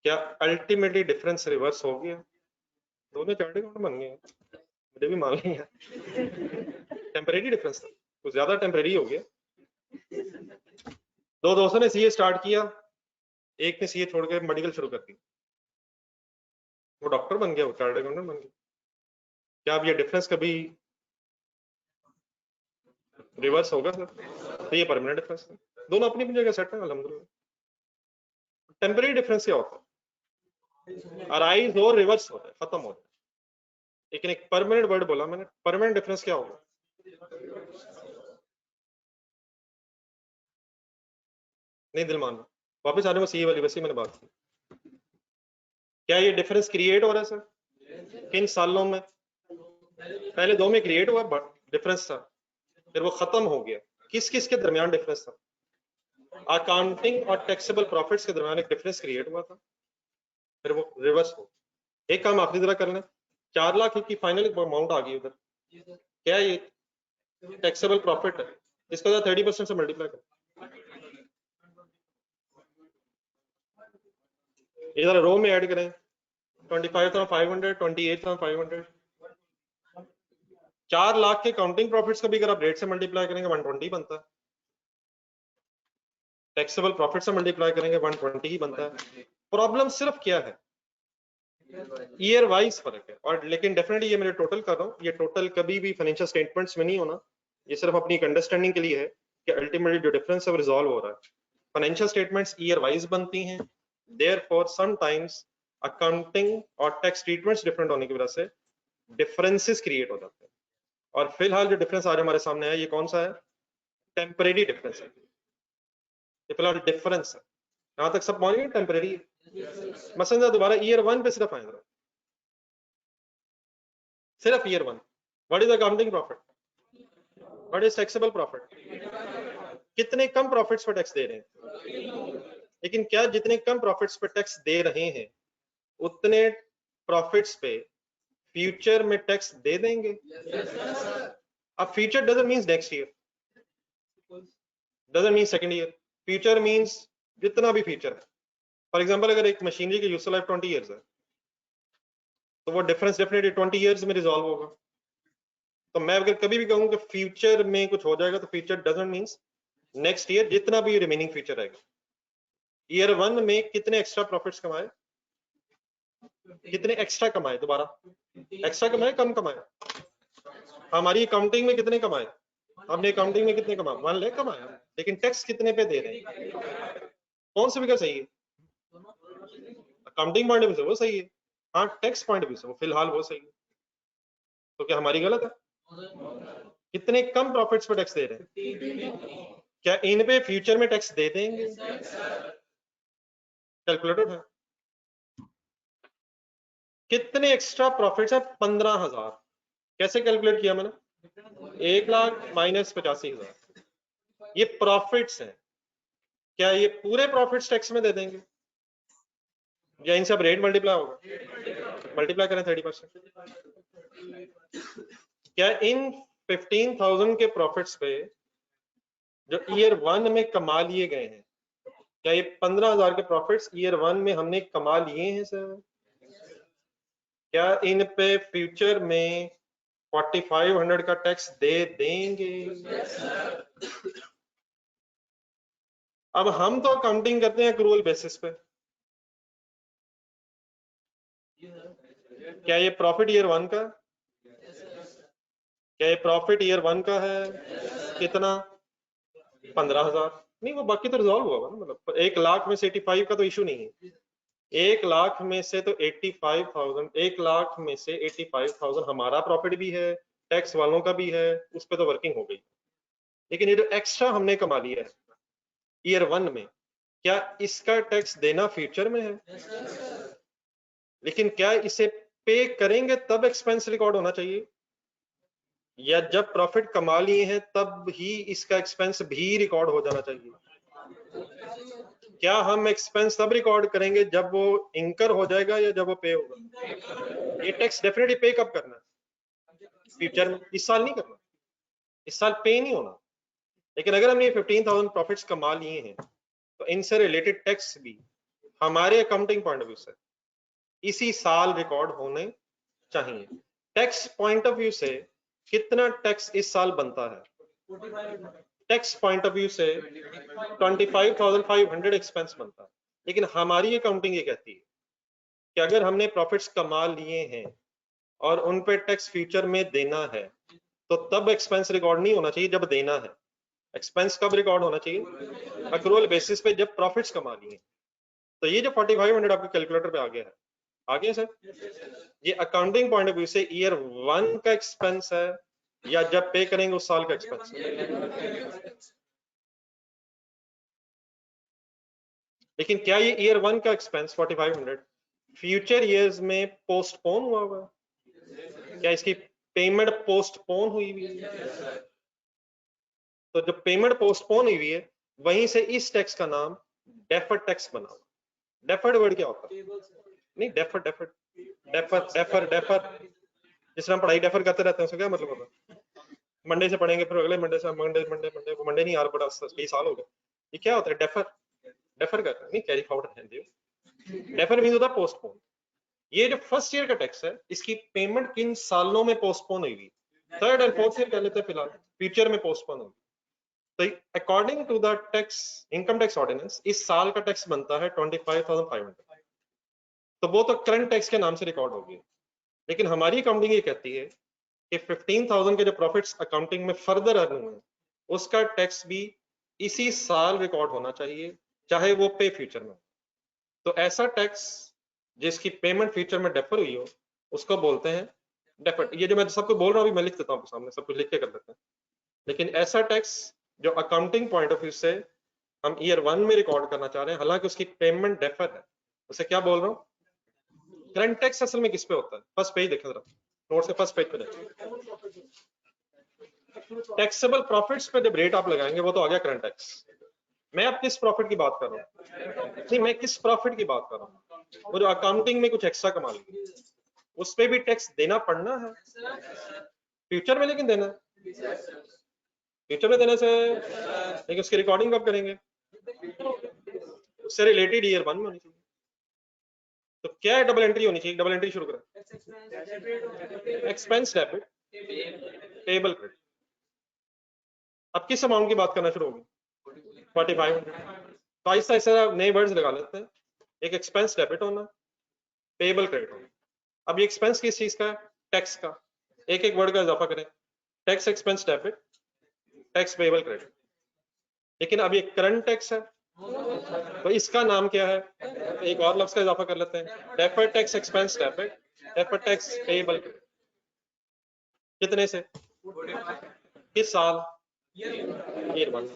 क्या अल्टीमेटली डिफरेंस रिवर्स हो गया? दोनों चार्ट अकाउंट बन गए, मुझे भी मान लिया। टेम्परेरी डिफरेंस था, कुछ ज्यादा टेम्परेरी हो गया। दो दोस्तों ने सीए स्टार्ट किया, एक ने सीए छोड़ के मेडिकल शुरू कर दी, वो डॉक्टर बन गया, वो चार्ट अकाउंटेंट बन गया। क्या अब ये डिफरेंस कभी रिवर्स होगा सर? तो ये परमानेंट डिफरेंस है, दोनों अपनी अपनी जगह सेट है अल्हम्दुलिल्लाह। टेम्परेरी डिफरेंस क्या होता है? अराइज हो, रिवर्स होता है, खत्म होता है। लेकिन एक परमानेंट वर्ड बोला मैंने, परमानेंट डिफरेंस क्या होगा? नहीं दिल मान, वापस आने को सी वाली वैसे मैंने बात की। क्या ये डिफरेंस क्रिएट हो रहा है सर? किन सालों में? पहले 2 में क्रिएट हुआ डिफरेंस था, फिर वो खत्म हो गया। किस किस के दरमियान डिफरेंस था? अकाउंटिंग और टैक्सेबल प्रॉफिट्स के दरमियान एक डिफरेंस क्रिएट हुआ था, फिर वो रिवर्स हो। एक काम आखिरी जरा कर लें, 4 लाख की फाइनल अमाउंट आ गई उधर, क्या ये टैक्सेबल प्रॉफिट है? इसको 30% से मल्टीप्लाई कर, इधर रो में ऐड करें 25,500, 28,500, 4 लाख के काउंटिंग प्रॉफिट्स का भी अगर आप रेट से मल्टीप्लाई करेंगे 120 बनता है, टैक्सेबल प्रॉफिट से मल्टीप्लाई करेंगे 120 ही बनता है। प्रॉब्लम सिर्फ क्या है? ईयर वाइज फर्क है। और लेकिन डेफिनेटली ये मेरे टोटल कर रहा हूँ, ये टोटल कभी भी फाइनेंशियल स्टेटमेंट्स में नहीं होना, ये सिर्फ अपनी एक अंडरस्टैंडिंग के लिए है कि अल्टीमेटली जो डिफरेंस है वो रिजॉल्व हो रहा है। फाइनेंशियल स्टेटमेंट्स ईयर वाइज बनती हैं, देयरफॉर समटाइम्स अकाउंटिंग और टैक्स ट्रीटमेंट्स डिफरेंट होने की वजह से डिफरेंसेस क्रिएट हो जाते हैं। और फिलहाल जो डिफरेंस आज हमारे सामने है ये कौन सा है? टेम्परेरी डिफरेंस है, ये फिलहाल डिफरेंस है। यहां तक सब पहुंच गए? टेम्परेरी मसलन दोबारा ईयर 1 पे सिर्फ आएंगे, सिर्फ year 1। What is accounting profit? What is taxable profit? कितने कम प्रॉफिट्स पर टैक्स दे रहे हैं? लेकिन क्या जितने कम प्रॉफिट्स पर टैक्स दे रहे हैं उतने प्रॉफिट्स पे फ्यूचर में टैक्स दे देंगे? अब future doesn't means next year, doesn't mean second year, future means जितना भी फ्यूचर है। फॉर एग्जांपल अगर एक मशीनरी की यूजफुल लाइफ 20 इयर्स है तो वो डिफरेंस डेफिनेटली 20 इयर्स में रिजॉल्व होगा। तो मैं अगर कभी भी कहूँ कि फ्यूचर में कुछ हो जाएगा तो future doesn't means next year, जितना भी रिमेनिंग फ्यूचर रहेगा। ईयर 1 में कितने एक्स्ट्रा प्रॉफिट्स कमाए, कितने एक्स्ट्रा कमाए, दोबारा एक्स्ट्रा कमाए कम कमाए? हमारी अकाउंटिंग में कितने कमाए? हमने अकाउंटिंग में कितने कमाए? 1 लाख कमाया, लेकिन टैक्स कितने पे दे रहे हैं? कौन सा फिगर सही है? अकाउंटिंग पॉइंट ऑफ व्यू से वो सही है, हाँ टैक्स पॉइंट ऑफ व्यू से वो फिलहाल वो सही है। तो क्या हमारी गलत है? कितने कम प्रॉफिट्स पे टैक्स दे रहे हैं? क्या इन पे फ्यूचर में टैक्स दे देंगे? कैलकुलेटर है। कितने एक्स्ट्रा प्रॉफिट्स है? 15,000। कैसे कैलकुलेट किया मैंने? 1 लाख माइनस 85,000, ये प्रॉफिट्स हैं। क्या ये पूरे प्रॉफिट्स टैक्स में दे देंगे या इनसे अब रेट मल्टीप्लाई होगा? मल्टीप्लाई करें 30%। क्या इन 15,000 के प्रॉफिट्स पे जो ईयर 1 में कमा लिए गए हैं, क्या ये 15,000 के प्रॉफिट्स ईयर 1 में हमने कमा लिए हैं सर? क्या इन पे फ्यूचर में 4500 का टैक्स दे देंगे? अब हम तो अकाउंटिंग करते हैं एक्रूअल बेसिस पे, क्या ये प्रॉफिट ईयर 1 का? क्या ये प्रॉफिट ईयर 1 का है? कितना? 15,000। नहीं वो बाकी तो रिजॉल्व हुआ ना, मतलब 1 लाख में से 85 का तो इशू नहीं है। 1 लाख में से तो 85,000, 1 लाख में से 85,000 हमारा प्रॉफिट भी है, टैक्स वालों का भी है, उस पर तो वर्किंग हो गई। लेकिन ये जो एक्स्ट्रा हमने कमा लिया है ईयर 1 में, क्या इसका टैक्स देना फ्यूचर में है? लेकिन क्या इसे पे करेंगे तब एक्सपेंस रिकॉर्ड होना चाहिए, या जब प्रॉफिट कमा लिए हैं तब ही इसका एक्सपेंस भी रिकॉर्ड हो जाना चाहिए? क्या हम एक्सपेंस तब रिकॉर्ड करेंगे जब वो इंकर हो जाएगा या जब वो पे होगा? ये टैक्स डेफिनेटली पे कब करना है? फ्यूचर में, इस साल नहीं करना, इस साल पे नहीं होना। लेकिन अगर हमने 15,000 प्रॉफिट्स कमा लिए हैं तो इनसे रिलेटेड टैक्स भी हमारे अकाउंटिंग पॉइंट ऑफ व्यू से इसी साल रिकॉर्ड होने चाहिए। टैक्स पॉइंट ऑफ व्यू से कितना टैक्स इस साल बनता है? टैक्स पॉइंट ऑफ व्यू से 25,500 एक्सपेंस बनता है। लेकिन हमारी अकाउंटिंग ये कहती है कि अगर हमने प्रॉफिट्स कमा लिए हैं और उन पे टैक्स फ्यूचर में देना है, तो तब एक्सपेंस रिकॉर्ड नहीं होना चाहिए जब देना है। एक्सपेंस कब रिकॉर्ड होना चाहिए? अक्रूवल बेसिस पे जब प्रॉफिट्स कमा लिए। तो ये जो 4500 आपके कैलकुलेटर पे आ गया है, आ गया सर? ये अकाउंटिंग पॉइंट ऑफ व्यू से ईयर 1 का एक्सपेंस है या जब पे करेंगे उस साल का एक्सपेंस है? लेकिन क्या ये ईयर 1 का एक्सपेंस 4500 फ्यूचर ईयर्स में पोस्टपोन हुआ हुआ है? क्या इसकी पेमेंट पोस्टपोन हुई हुई है? तो जब पेमेंट पोस्टपोन हुई है, वहीं से इस टैक्स का नाम डेफर्ड टैक्स बना हुआ। डेफर्ड वर्ड क्या होता है? नहीं, deferred deferred defer defer defer जिस तरह हम पढ़ाई डेफर करते रहते हैं, उसका क्या मतलब होता है? मंडे से पढ़ेंगे, फिर अगले मंडे से मंडे मंडे मंडे वो मंडे नहीं यार, बड़ा कई साल हो गए। ये क्या होता है? डेफर डेफर करते हैं, नहीं कैरी फॉरवर्ड रहने दो। डेफर मीन होता है पोस्टपोन। ये जो फर्स्ट ईयर का टैक्स है, इसकी पेमेंट किन सालों में पोस्टपोन हुई? थर्ड एंड फोर्थ ईयर कह लेते हैं फिलहाल, फ्यूचर में पोस्टपोन हुई। तो according to the tax income tax ordinance इस साल का टैक्स बनता है 25,500। तो वो तो करंट टैक्स के नाम से रिकॉर्ड होगी। लेकिन हमारी अकाउंटिंग ये कहती है कि 15,000 के जो प्रॉफिट्स अकाउंटिंग में फर्दर अर्न हुए, उसका टैक्स भी इसी साल रिकॉर्ड होना चाहिए, चाहे वो पे फ्यूचर में। तो ऐसा टैक्स जिसकी पेमेंट फ्यूचर में डेफर हुई हो, उसको बोलते हैं डेफर्ड। ये जो मैं सबको बोल रहा हूँ मैं लिख देता हूँ सामने, सब कुछ लिख के कर देते हैं। लेकिन ऐसा टैक्स जो अकाउंटिंग पॉइंट ऑफ व्यू से हम ईयर 1 में रिकॉर्ड करना चाह रहे हैं, हालांकि उसकी पेमेंट डेफर है, उसे क्या बोल रहा हूँ? करंट टैक्स असल में किस पे होता है? फर्स्ट पेज देखें जरा, नोट से फर्स्ट पेज पे देखें। टैक्सेबल प्रॉफिट्स पे जब रेट आप लगाएंगे, वो तो आ गया करंट टैक्स। मैं अब किस प्रॉफिट की बात कर रहा हूँ? नहीं, मैं किस प्रॉफिट की बात कर रहा हूँ? वो जो अकाउंटिंग में कुछ एक्स्ट्रा कमा ली, उस पे भी टैक्स देना पड़ना है फ्यूचर में, लेकिन देना है फ्यूचर में देने से, लेकिन उसकी रिकॉर्डिंग कब करेंगे? उससे रिलेटेड ईयर 1 में होनी चाहिए। तो क्या है? डबल एंट्री होनी चाहिए। डबल एंट्री शुरू करें। Expense debit, payable credit. अब किस अमाउंट की बात करना शुरू होगी? 4500। तो ऐसा ऐसा नए वर्ड्स लगा लेते हैं। एक एक्सपेंस डेबिट होना, पेबल क्रेडिट होना। अब ये एक्सपेंस किस चीज का है? टैक्स का। एक एक वर्ड का इजाफा करें, tax expense debit, tax payable credit. लेकिन अब ये करंट टैक्स है, तो इसका नाम क्या है? एक और लफ्ज का इजाफा कर लेते हैं, deferred tax expense debit, deferred tax payable credit. कितने से? किस साल? ईयर 1।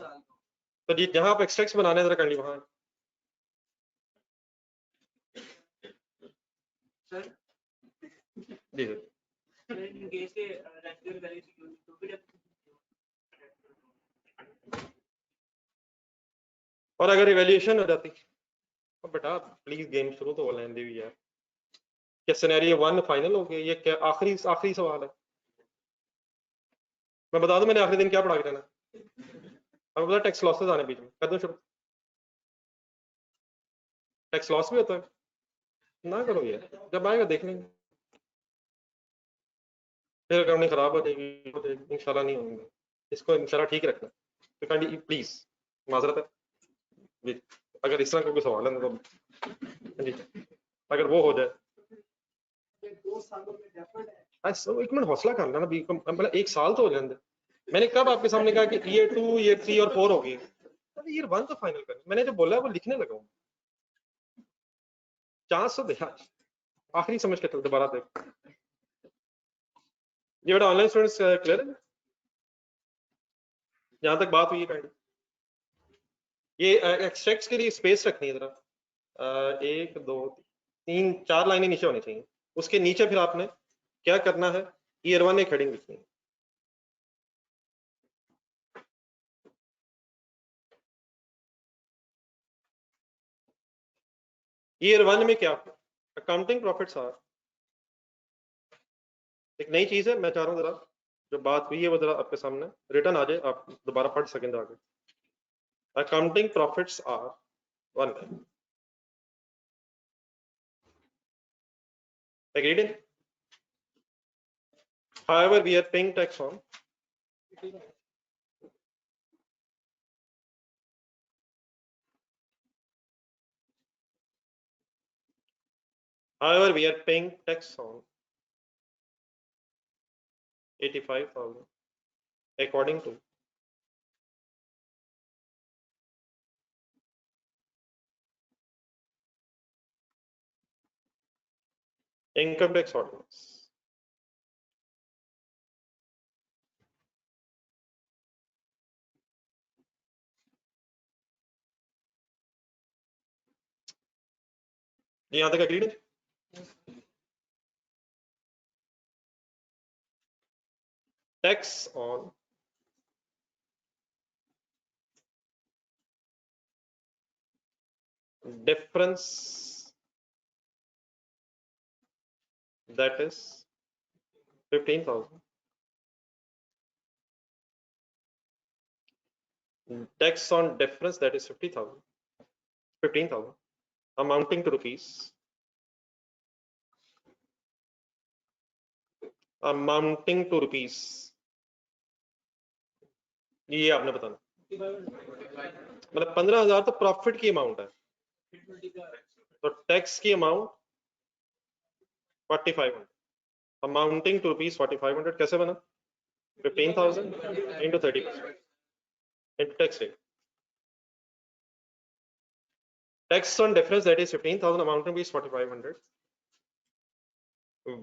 तो जहां आप एक्सट्रैक्ट बनाने जरा कर ली वहां। जी और अगर इवैल्यूएशन हो जाती तो बेटा प्लीज गेम शुरू तो हो लेने दी यार। क्या सिनेरियो 1 फाइनल हो गया? ये क्या आखिरी आखिरी सवाल है? मैं बता दूं मैंने आखिरी दिन क्या पढ़ा के जाना? अब बता, टैक्स लॉसेस आने बीच में, कर दूं शुरू? टैक्स लॉस भी होता है ना? करो यार, जब आएगा देख लेंगे। फिर अकाउंटिंग खराब हो जाएगी इंशाल्लाह नहीं होंगे। इसको इंशाल्लाह ठीक रखना। तो काइंडली प्लीज, माजरत है जी, अगर इस तरह का कोई सवाल है तो जी, अगर वो हो जाए। एक मिनट हौसला कर लेना, मतलब एक साल तो हो जाए। मैंने कब आपके सामने कहा कि ईयर 2 ईयर 3 और 4 होगी? ईयर 1 तो फाइनल कर, मैंने जो बोला वो लिखने लगा हूँ। चांस तो देखा, आखिरी समझ के दोबारा देख। ये बेटा ऑनलाइन स्टूडेंट्स क्लियर है जहां तक बात हुई है? ये एक्सट्रैक्ट्स के लिए स्पेस रखनी है जरा, 1 2 3 4 लाइनें नीचे होनी चाहिए। उसके नीचे फिर आपने क्या करना है? ईयर 1 एक हेडिंग लिखनी है। ईयर 1 में क्या? अकाउंटिंग प्रॉफिट्स आर, एक नई चीज है। मैं चाह रहा हूँ जरा जो बात हुई है वो जरा आपके सामने रिटर्न आ जाए, आप दोबारा पढ़ सकें आगे। Accounting profits are 1। Agreed in? However, we are paying tax on however we are paying tax on 85,000 according to income tax ordinance. यहां तक एग्रीड है? Tax on difference, that is 15,000. Tax on difference, that is 50,000. 15,000 amounting to rupees ये आपने बताना, मतलब 15,000 तो profit की amount है, तो टैक्स की अमाउंट 4500 अमाउंटिंग टू रुपीज 4500 कैसे बना? 15,000 into 30% into tax rate. Tax on difference, that is 15,000 amounting to 4500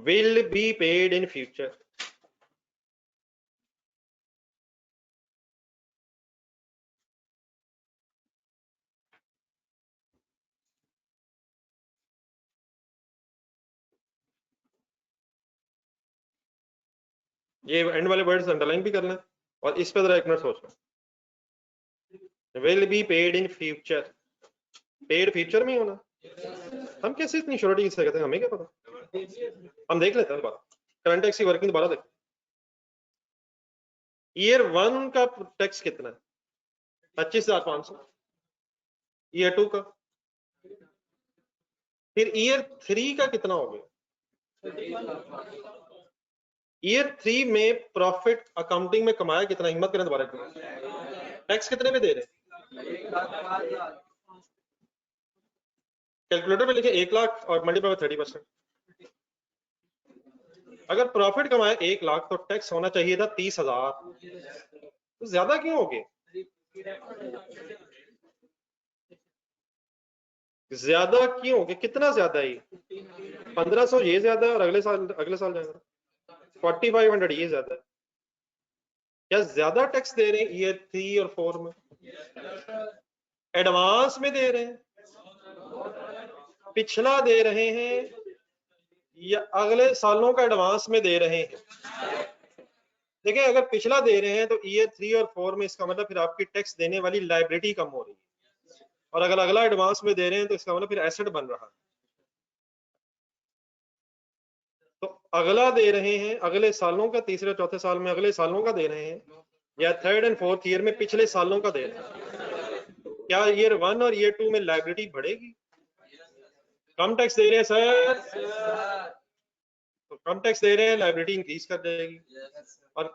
will be paid in future. ये एंड वाले वर्ड्स अंडरलाइन भी करना है और इस पे जरा एक मिनट सोचना. Will be paid in future, paid future में होना. हम कैसे इतनी श्योरिटी से कहते हैं, हमें क्या पता. हम देख लेते हैं दोबारा करंट टैक्स की वर्किंग दोबारा देखते हैं. ईयर 1 का टैक्स कितना है? 25,500. ईयर 2 का, फिर ईयर 3 का कितना हो गया? ईयर 3 में प्रॉफिट अकाउंटिंग में कमाया कितना? हिम्मत करें दोबारा. टैक्स कितने में दे रहे? कैलकुलेटर में लिखे 1 लाख और मल्टीप्लाई बाय 30%. अगर प्रॉफिट कमाया 1 लाख तो टैक्स होना चाहिए था 30,000. तो ज्यादा क्यों हो गए? ज्यादा क्यों हो गए? कितना ज्यादा है? 1500 ये ज्यादा है और अगले साल जाएगा 4500 ये ज्यादा है. क्या ज्यादा टैक्स दे रहे हैं ईयर 3 और 4 में? एडवांस में दे रहे हैं, पिछला दे रहे हैं, या अगले सालों का एडवांस में दे रहे हैं? देखिए अगर पिछला दे रहे हैं तो ईयर 3 और 4 में इसका मतलब फिर आपकी टैक्स देने वाली लायबिलिटी कम हो रही है, और अगर अगला एडवांस में दे रहे हैं तो इसका मतलब फिर एसेट बन रहा है. तो अगला दे रहे हैं अगले सालों का, तीसरे चौथे साल में अगले सालों का दे रहे हैं, या थर्ड एंड फोर्थ ईयर में पिछले सालों का दे रहे हैं. क्या ईयर 1 और ईयर 2 में लायबिलिटी बढ़ेगी? कम टैक्स दे रहे हैं सर, तो कम टैक्स दे रहे हैं, लायबिलिटी इंक्रीज कर जाएगी और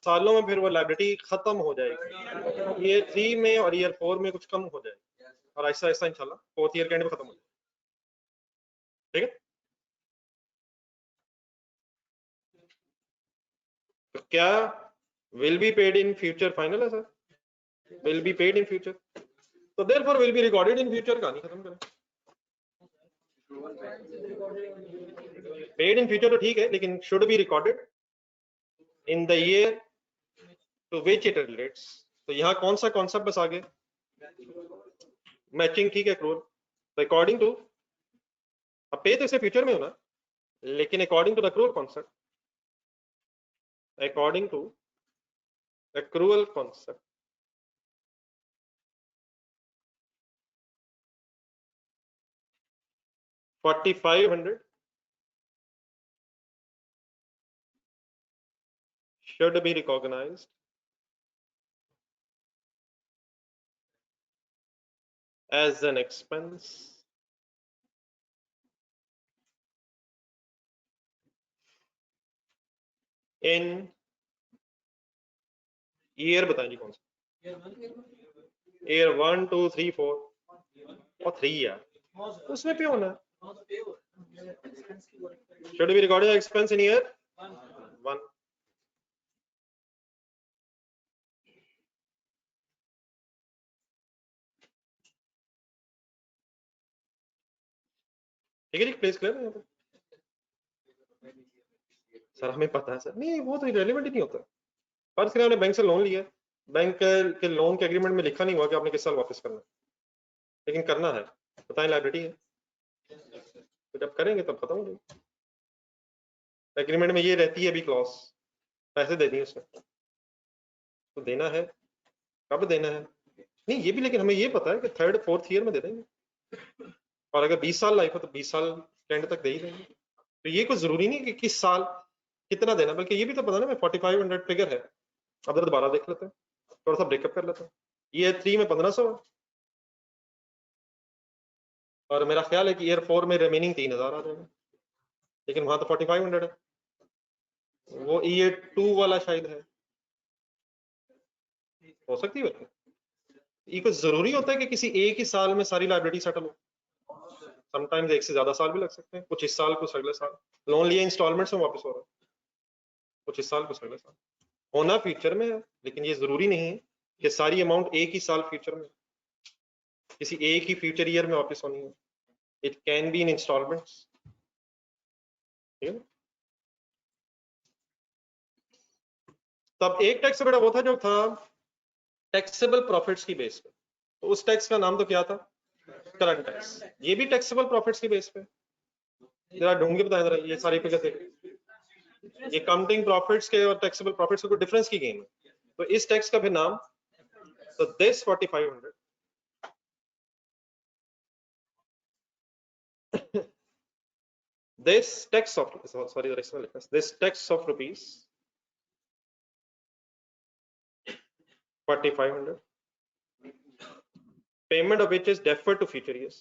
सालों में फिर वो लायबिलिटी खत्म हो जाएगी. ईयर 3 में और ईयर 4 में कुछ कम हो जाएगी और ऐसा ऐसा इंशाल्लाह फोर्थ ईयर के एंड में खत्म हो जाएगी. ठीक है. तो क्या will be paid in future final है sir? Will be paid in future, तो therefore will be recorded in future. कहानी खत्म करें. पेड इन फ्यूचर तो ठीक है, लेकिन should be recorded in the year to which it relates. तो यहाँ कौन सा कॉन्सेप्ट बस आगे? मैचिंग. ठीक है. एक्रूअल अकॉर्डिंग टू, अब पे तो इसे फ्यूचर में होना, लेकिन according to the accrual concept, according to accrual concept, $4,500 should be recognized as an expense in year. बताएं जी कौन सा? ईयर 1 2 3 4 और 3 यार, उसमें पे होना. should be recorded as expense in year 1. ठीक है जी, प्लेस क्लियर है यहाँ पे? सर हमें पता है सर, नहीं वो तो रिलेवेंट ही नहीं होता। फर्ज करें आपने बैंक से लोन लिया, बैंक के लोन के एग्रीमेंट में लिखा नहीं हुआ कि आपने किस साल वापस करना है, लेकिन करना है, बताएं लायबिलिटी है, तो जब करेंगे तब खत्म हो जाएगी। एग्रीमेंट में ये रहती है अभी क्लॉज, पैसे दे दिए उसने तो देना है, कब देना है नहीं ये भी, लेकिन हमें ये पता है कि 3rd 4th ईयर में दे देंगे, और अगर 20 साल लाइफ है तो 20 साल के एंड तक दे ही देंगे। तो ये कोई जरूरी नहीं कि किस साल कितना देना, बल्कि ये भी तो पता ना, मैं 4500 फिगर है, अब दोबारा देख लेते हैं, थोड़ा सा ब्रेकअप कर लेते हैं। ईयर 3 में 1500 है, और मेरा ख्याल है कि ईयर 4 में रिमेनिंग 3000 आ जाएगा, लेकिन वहां तो 4500 है, वो ईयर 2 वाला शायद है, हो सकती है। ये कुछ जरूरी होता है कि किसी एक ही साल में सारी लाइबिलिटी सेटल हो, समटाइम्स एक से ज्यादा साल भी लग सकते हैं, कुछ इस साल कुछ अगले साल, लोन लिया इंस्टॉलमेंट्स में वापस हो रहा है, कुछ इस साल कुछ अगले साल, होना फ्यूचर में है, लेकिन ये जरूरी नहीं है कि सारी अमाउंट एक ही साल फ्यूचर में, किसी एक ही फ्यूचर ईयर में वापस होनी है, it can be in instalments. तब एक टैक्स बेटा वो था जो था टैक्सेबल प्रॉफिट्स की बेस पे, तो उस टैक्स का नाम तो क्या था, करंट टैक्स। ये भी टैक्सेबल प्रॉफिट्स की बेस पे, जरा ढूंढ के बताएं जरा, ये सारी फिगर देखिए, ये काउंटिंग प्रॉफिट्स के और टैक्सेबल प्रॉफिट्स के डिफरेंस की गेम है। तो इस टैक्स का फिर नाम, तो this 4500 this tax of, sorry this tax of rupees 4500, payment of which is deferred to future years.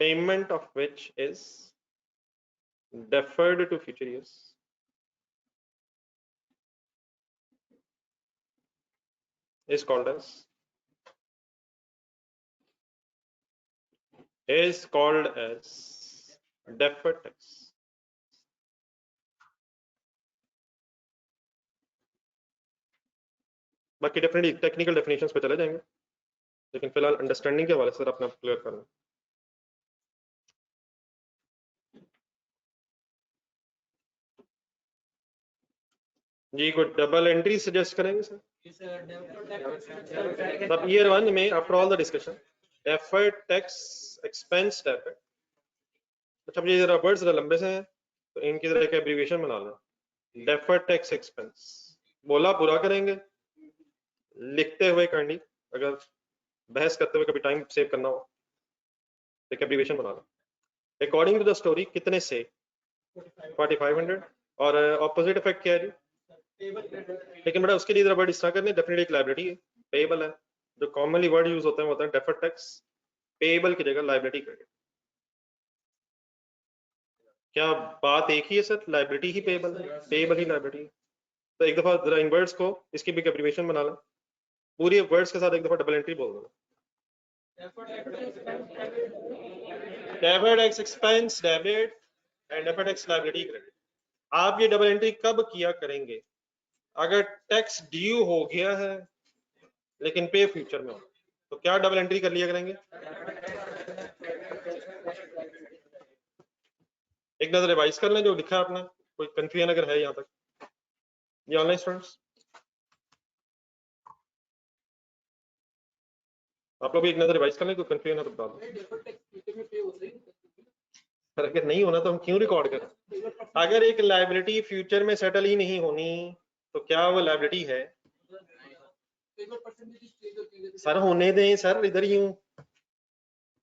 Payment of which is deferred to future years is called as deferred tax. बाकी definitely technical definitions पे चले जाएंगे, लेकिन फिलहाल understanding के हवाले से अपना क्लियर करना। जी कोई डबल एंट्री सजेस्ट करेंगे सर? तब ईयर 1 में after all the discussion deferred tax expense deferred, अच्छा मुझे जरा वर्ड्स जरा लंबे से हैं तो इनकी जरा एक एब्रीविएशन बना लें, डेफर्ड टैक्स एक्सपेंस, बोला बुरा करेंगे, लिखते हुए काइंडली, अगर बहस करते हुए कभी टाइम सेव करना हो तो एब्रीविएशन बना लें। अकॉर्डिंग टू द स्टोरी कितने से 4500, और ऑपोजिट इफेक्ट क्या है जी, लेकिन बेटा उसके लिए जरा वर्ड इस तरह करने, डेफिनेटली एक लायबिलिटी है, पेएबल है, जो कॉमनली वर्ड यूज होते हैं वो होता है डेफर्ड टैक्स, पेएबल की जगह लायबिलिटी क्रेडिट। क्या बात एक ही है सर, लायबिलिटी ही पेएबल है, पेएबल ही लायबिलिटी है? तो एक दफा जरा इन वर्ड्स को, इसकी भी एब्रीविएशन बना लें, पूरी वर्ड्स के साथ एक दफा डबल एंट्री बोल दो, deferred tax expense debit and deferred tax liability credit. आप ये डबल एंट्री कब किया करेंगे, अगर टैक्स ड्यू हो गया है लेकिन पे फ्यूचर में हो, तो क्या डबल एंट्री कर लिया करेंगे? एक नजर रिवाइज कर लें जो लिखा है आपने, कोई कंफ्यूजन अगर है यहाँ तक, ये ऑनलाइन स्टूडेंट्स आप लोग भी एक नजर रिवाइज कर लें, कोई कंफ्यूजन है तो बता दो, अगर नहीं होना तो हम क्यों रिकॉर्ड करें? अगर एक लायबिलिटी फ्यूचर में सेटल ही नहीं होनी तो क्या वो लायबिलिटी है? सर होने दें सर, इधर ही हूं,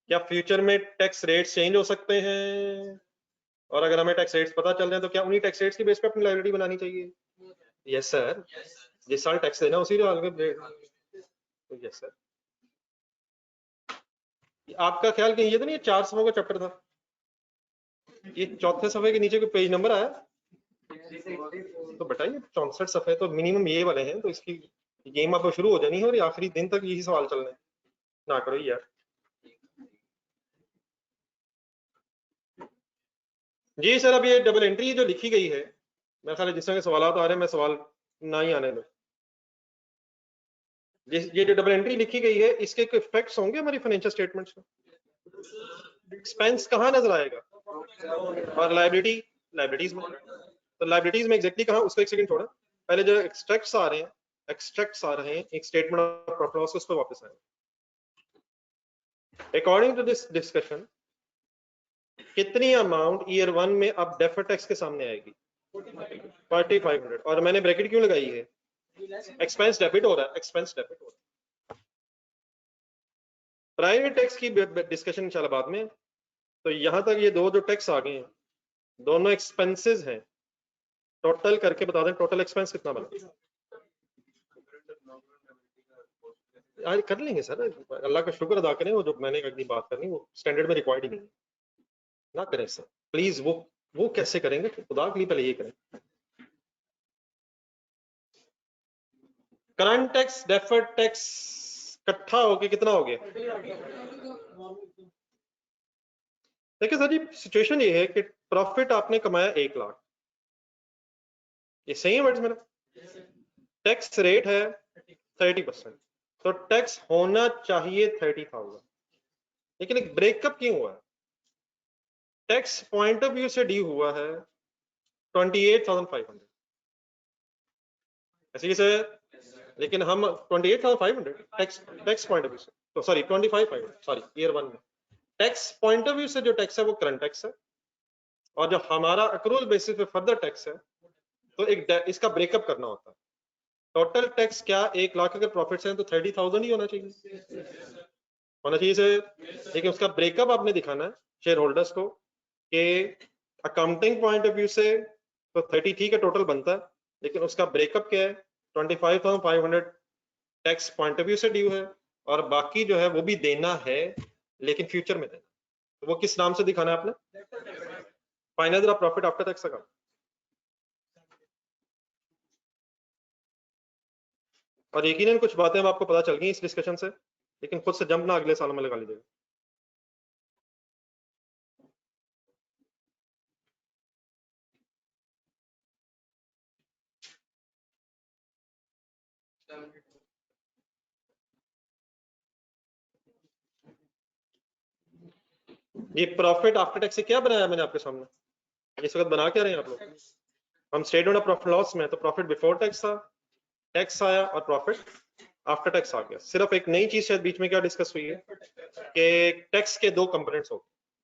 क्या फ्यूचर में टैक्स रेट्स चेंज हो सकते हैं, और अगर हमें टैक्स रेट्स पता चल जाए तो क्या उन्हीं टैक्स रेट्स की बेस पे अपनी लायबिलिटी बनानी चाहिए? यस सर, जिस साल टैक्स देना उसी यस सर। आपका ख्याल कहीं ये तो नहीं 4 सफों का चैप्टर था, ये चौथे सफे के नीचे कोई पेज नंबर आया तो बताइए, 64 सफे तो मिनिमम ये वाले हैं, तो इसकी गेम अब शुरू हो जानी है और आखिरी दिन तक यही सवाल चलने ना करो यार। जी सर, अब ये डबल एंट्री जो लिखी गई है, मेरे ख्याल जिस तरह के सवाल आ रहे हैं, मैं सवाल ना ही आने दो, ये जो डबल एंट्री लिखी गई है इसके कोई इफेक्ट्स होंगे हमारी फाइनेंशियल स्टेटमेंट्स में? एक्सपेंस कहाँ नजर आएगा? और लाइबिलिटीज में, तो लाइबिलिटीज में एग्जैक्टली कहाँ, उसको एक सेकंड छोड़ा, पहले जो एक्सट्रैक्ट्स आ रहे हैं एक स्टेटमेंट ऑफ प्रॉफिट लॉस, उस पर वापस आए। अकॉर्डिंग टू दिस डिस्कशन कितनी अमाउंट ईयर 1 में अब डेफर टैक्स के सामने आएगी? 4500। और मैंने ब्रैकेट क्यों लगाई है? एक्सपेंस डेबिट हो रहा है, एक्सपेंस डेबिट हो रहा है। प्राइवेट टैक्स की डिस्कशन इंशाल्लाह बाद में। तो यहां तक ये दो जो टैक्स आ गए हैं दोनों एक्सपेंसेस हैं, टोटल करके बता दें टोटल एक्सपेंस कितना बना? आज कर लेंगे सर, अल्लाह का शुक्र अदा करें, वो जो मैंने अगली बात करनी वो स्टैंडर्ड में रिक्वायर्ड ही नहीं है, ना करें सर प्लीज। वो कैसे करेंगे? खुदा के लिए पहले ये करें। करंट टैक्स डेफर्ड टैक्स इकट्ठा होके कितना हो गया? देखिए सर जी, सिचुएशन ये है कि प्रॉफिट आपने कमाया 1 लाख, ये सही है वर्ड्स मेरा? टैक्स रेट है 30%, तो टैक्स होना चाहिए 30,000, लेकिन एक ब्रेकअप क्यों हुआ है? टैक्स पॉइंट ऑफ व्यू से ड्यू हुआ है 28,500, ऐसे ही सर, लेकिन हम 28,500 टैक्स पॉइंट ऑफ व्यू से, तो सॉरी 25,500, सॉरी ईयर 1 में टैक्स पॉइंट ऑफ व्यू से जो टैक्स है वो करंट टैक्स है, और जो हमारा अक्रूवल बेसिस पे फर्दर टैक्स है, तो एक इसका ब्रेकअप करना होता है। टोटल टैक्स क्या 1 लाख अगर प्रॉफिट्स हैं तो 30,000 ही होना चाहिए सर, लेकिन उसका ब्रेकअप आपने दिखाना है शेयर होल्डर्स को कि अकाउंटिंग पॉइंट ऑफ व्यू से तो 30 ठीक है टोटल बनता है, लेकिन उसका ब्रेकअप क्या है? 25,500 टैक्स पॉइंट ऑफ व्यू से ड्यू है, और बाकी जो है वो भी देना है लेकिन फ्यूचर में देना, तो वो किस नाम से दिखाना है आपने? फाइनल जरा प्रॉफिट आफ्टर टैक्स का। और यकीनन कुछ बातें अब आपको पता चल गई इस डिस्कशन से, लेकिन खुद से जंप ना अगले साल में लगा लीजिएगा। ये प्रॉफिट आफ्टर टैक्स से क्या बनाया मैंने आपके सामने, इस वक्त बना क्या रहे हैं आप लोग? हम स्टेटमेंट ऑफ प्रॉफिट लॉस में तो प्रॉफिट बिफोर टैक्स था, टैक्स आया और प्रॉफिट आफ्टर टैक्स आ गया। सिर्फ एक नई चीज शायद बीच में क्या डिस्कस हुई है कि टैक्स के दो कंपोनेंट्स हो,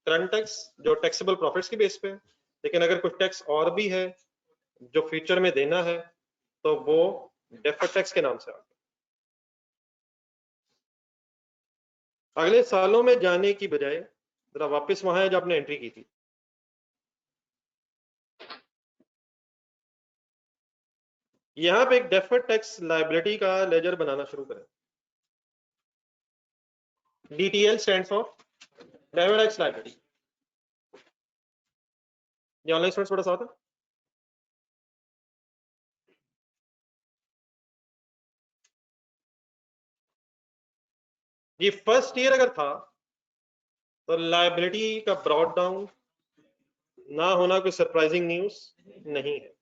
करंट टैक्स जो टैक्सेबल प्रॉफिट्स के बेस पे है, लेकिन अगर कुछ टैक्स और भी है जो फ्यूचर में देना है तो वो डेफर्ड टैक्स के नाम से आ गया। अगले सालों में जाने की बजाय जरा वापस वहां है जो आपने एंट्री की थी, यहां पे एक डेफर्ड टैक्स लायबिलिटी का लेजर बनाना शुरू करें। DTL stands for deferred tax liability. ये ऑनलाइन स्टूडेंट्स बड़ा साथ है। ये फर्स्ट ईयर अगर था तो लायबिलिटी का ब्रॉड डाउन ना होना कोई सरप्राइजिंग न्यूज नहीं है।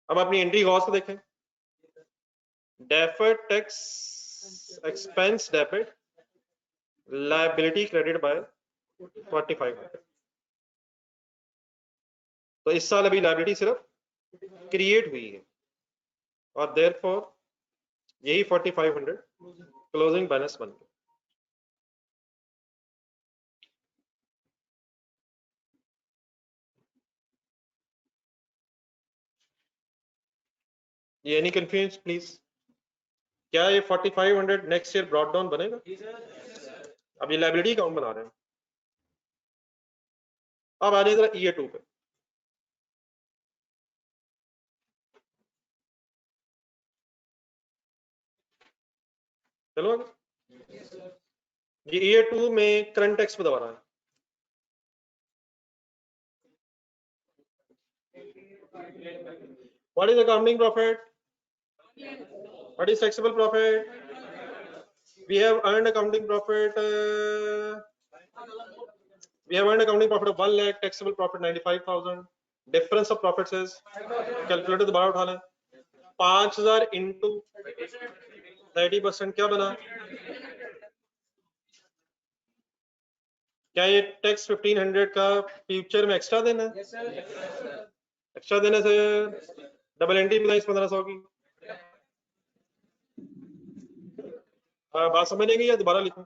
अब अपनी एंट्री गौर से देखें, deferred tax expense debit liability credit by 4500, तो इस साल अभी लायबिलिटी सिर्फ क्रिएट हुई है और देयरफॉर यही 4500 क्लोजिंग बैलेंस बन गया। ये एनी कंफ्यूज प्लीज? क्या ये 4500 नेक्स्ट ईयर ब्रॉड डाउन बनेगा? अब ये लायबिलिटी अकाउंट बना रहे हैं। अब आ जाए जरा ईयर 2 पे, चलो ये ईयर 2 में करंट टैक्स पे दबा रहा है। What is accounting profit? What is taxable profit? We have earned accounting profit. We have earned accounting profit of 1 lakh, taxable profit 95,000. Difference of profits is calculated दोबारा उठाना है 5,000 into 30% क्या बना? क्या ये टैक्स 1500 का फ्यूचर में एक्स्ट्रा देना है? एक्स्ट्रा देने से डबल एंट्री बताइए 1500 की। बात समझेंगे या दोबारा लिखूं?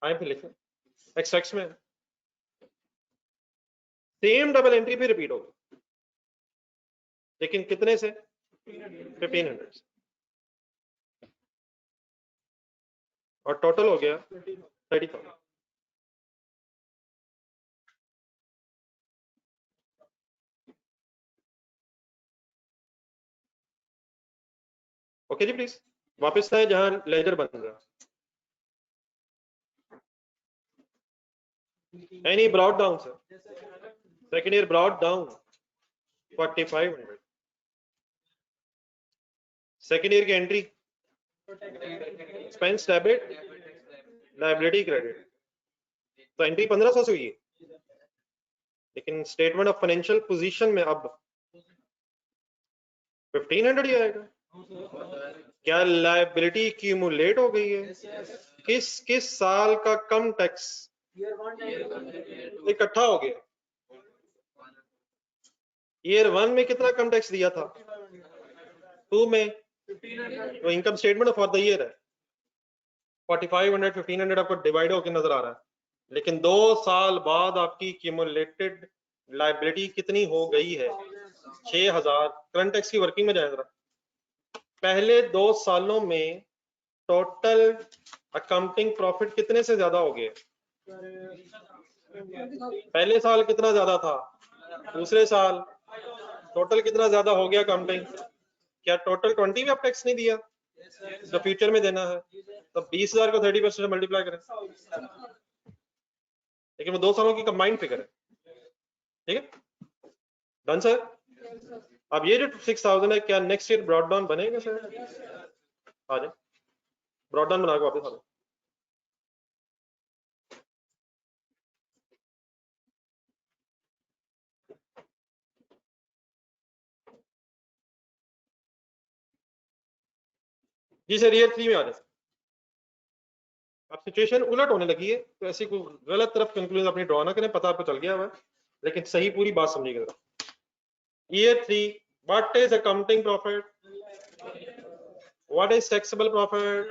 आए फिर लिखें। एक्सट्रैक्ट में सेम डबल एंट्री फिर रिपीट होगी, लेकिन कितने से? 1500 से। और टोटल हो गया 30,000। ओके जी, प्लीज वापस आए जहां लेजर बन रहा। Any brought down sir? Second year brought down 4500। Second year की entry expense debit liability credit, तो एंट्री 1500 से हुई है, लेकिन स्टेटमेंट ऑफ फाइनेंशियल पोजीशन में अब 1500 ही आएगा। क्या लायबिलिटी एक्यूमुलेट हो गई है? किस साल का कम टैक्स इकट्ठा हो गया? ईयर 1 में कितना कम टैक्स दिया था? 2 में तो income statement for the year है 4500 1500 आपको डिवाइड होकर नजर आ रहा है, लेकिन 2 साल बाद आपकी क्यूमुलेटेड लायबिलिटी कितनी हो गई है? 6000। करंट टैक्स की वर्किंग में जाए जरा। पहले 2 सालों में टोटल अकाउंटिंग प्रॉफिट कितने से ज्यादा हो गए? पहले साल कितना ज्यादा था? दूसरे साल टोटल कितना ज्यादा हो गया अकाउंटिंग? क्या टोटल 20 में आप टैक्स नहीं दिया तो फ्यूचर में देना है, तो 20,000 को 30% मल्टीप्लाई करें, लेकिन वो 2 सालों की कंबाइंड फिगर है। ठीक है, डन सर। अब ये जो 6000 है, क्या नेक्स्ट ईयर ब्रॉड डाउन बनेगा सर? आ जाए ब्रॉड डाउन बना के वापस आ जाए। जी सर, ईयर 3 में आ जाए। अब सिचुएशन उलट होने लगी है, तो ऐसी कोई गलत तरफ कंक्लूजन अपनी ड्रॉ ना करें, पता आपको चल गया हुआ है, लेकिन सही पूरी बात समझिएगा जरा। Year 3, what is accounting profit? What is taxable profit?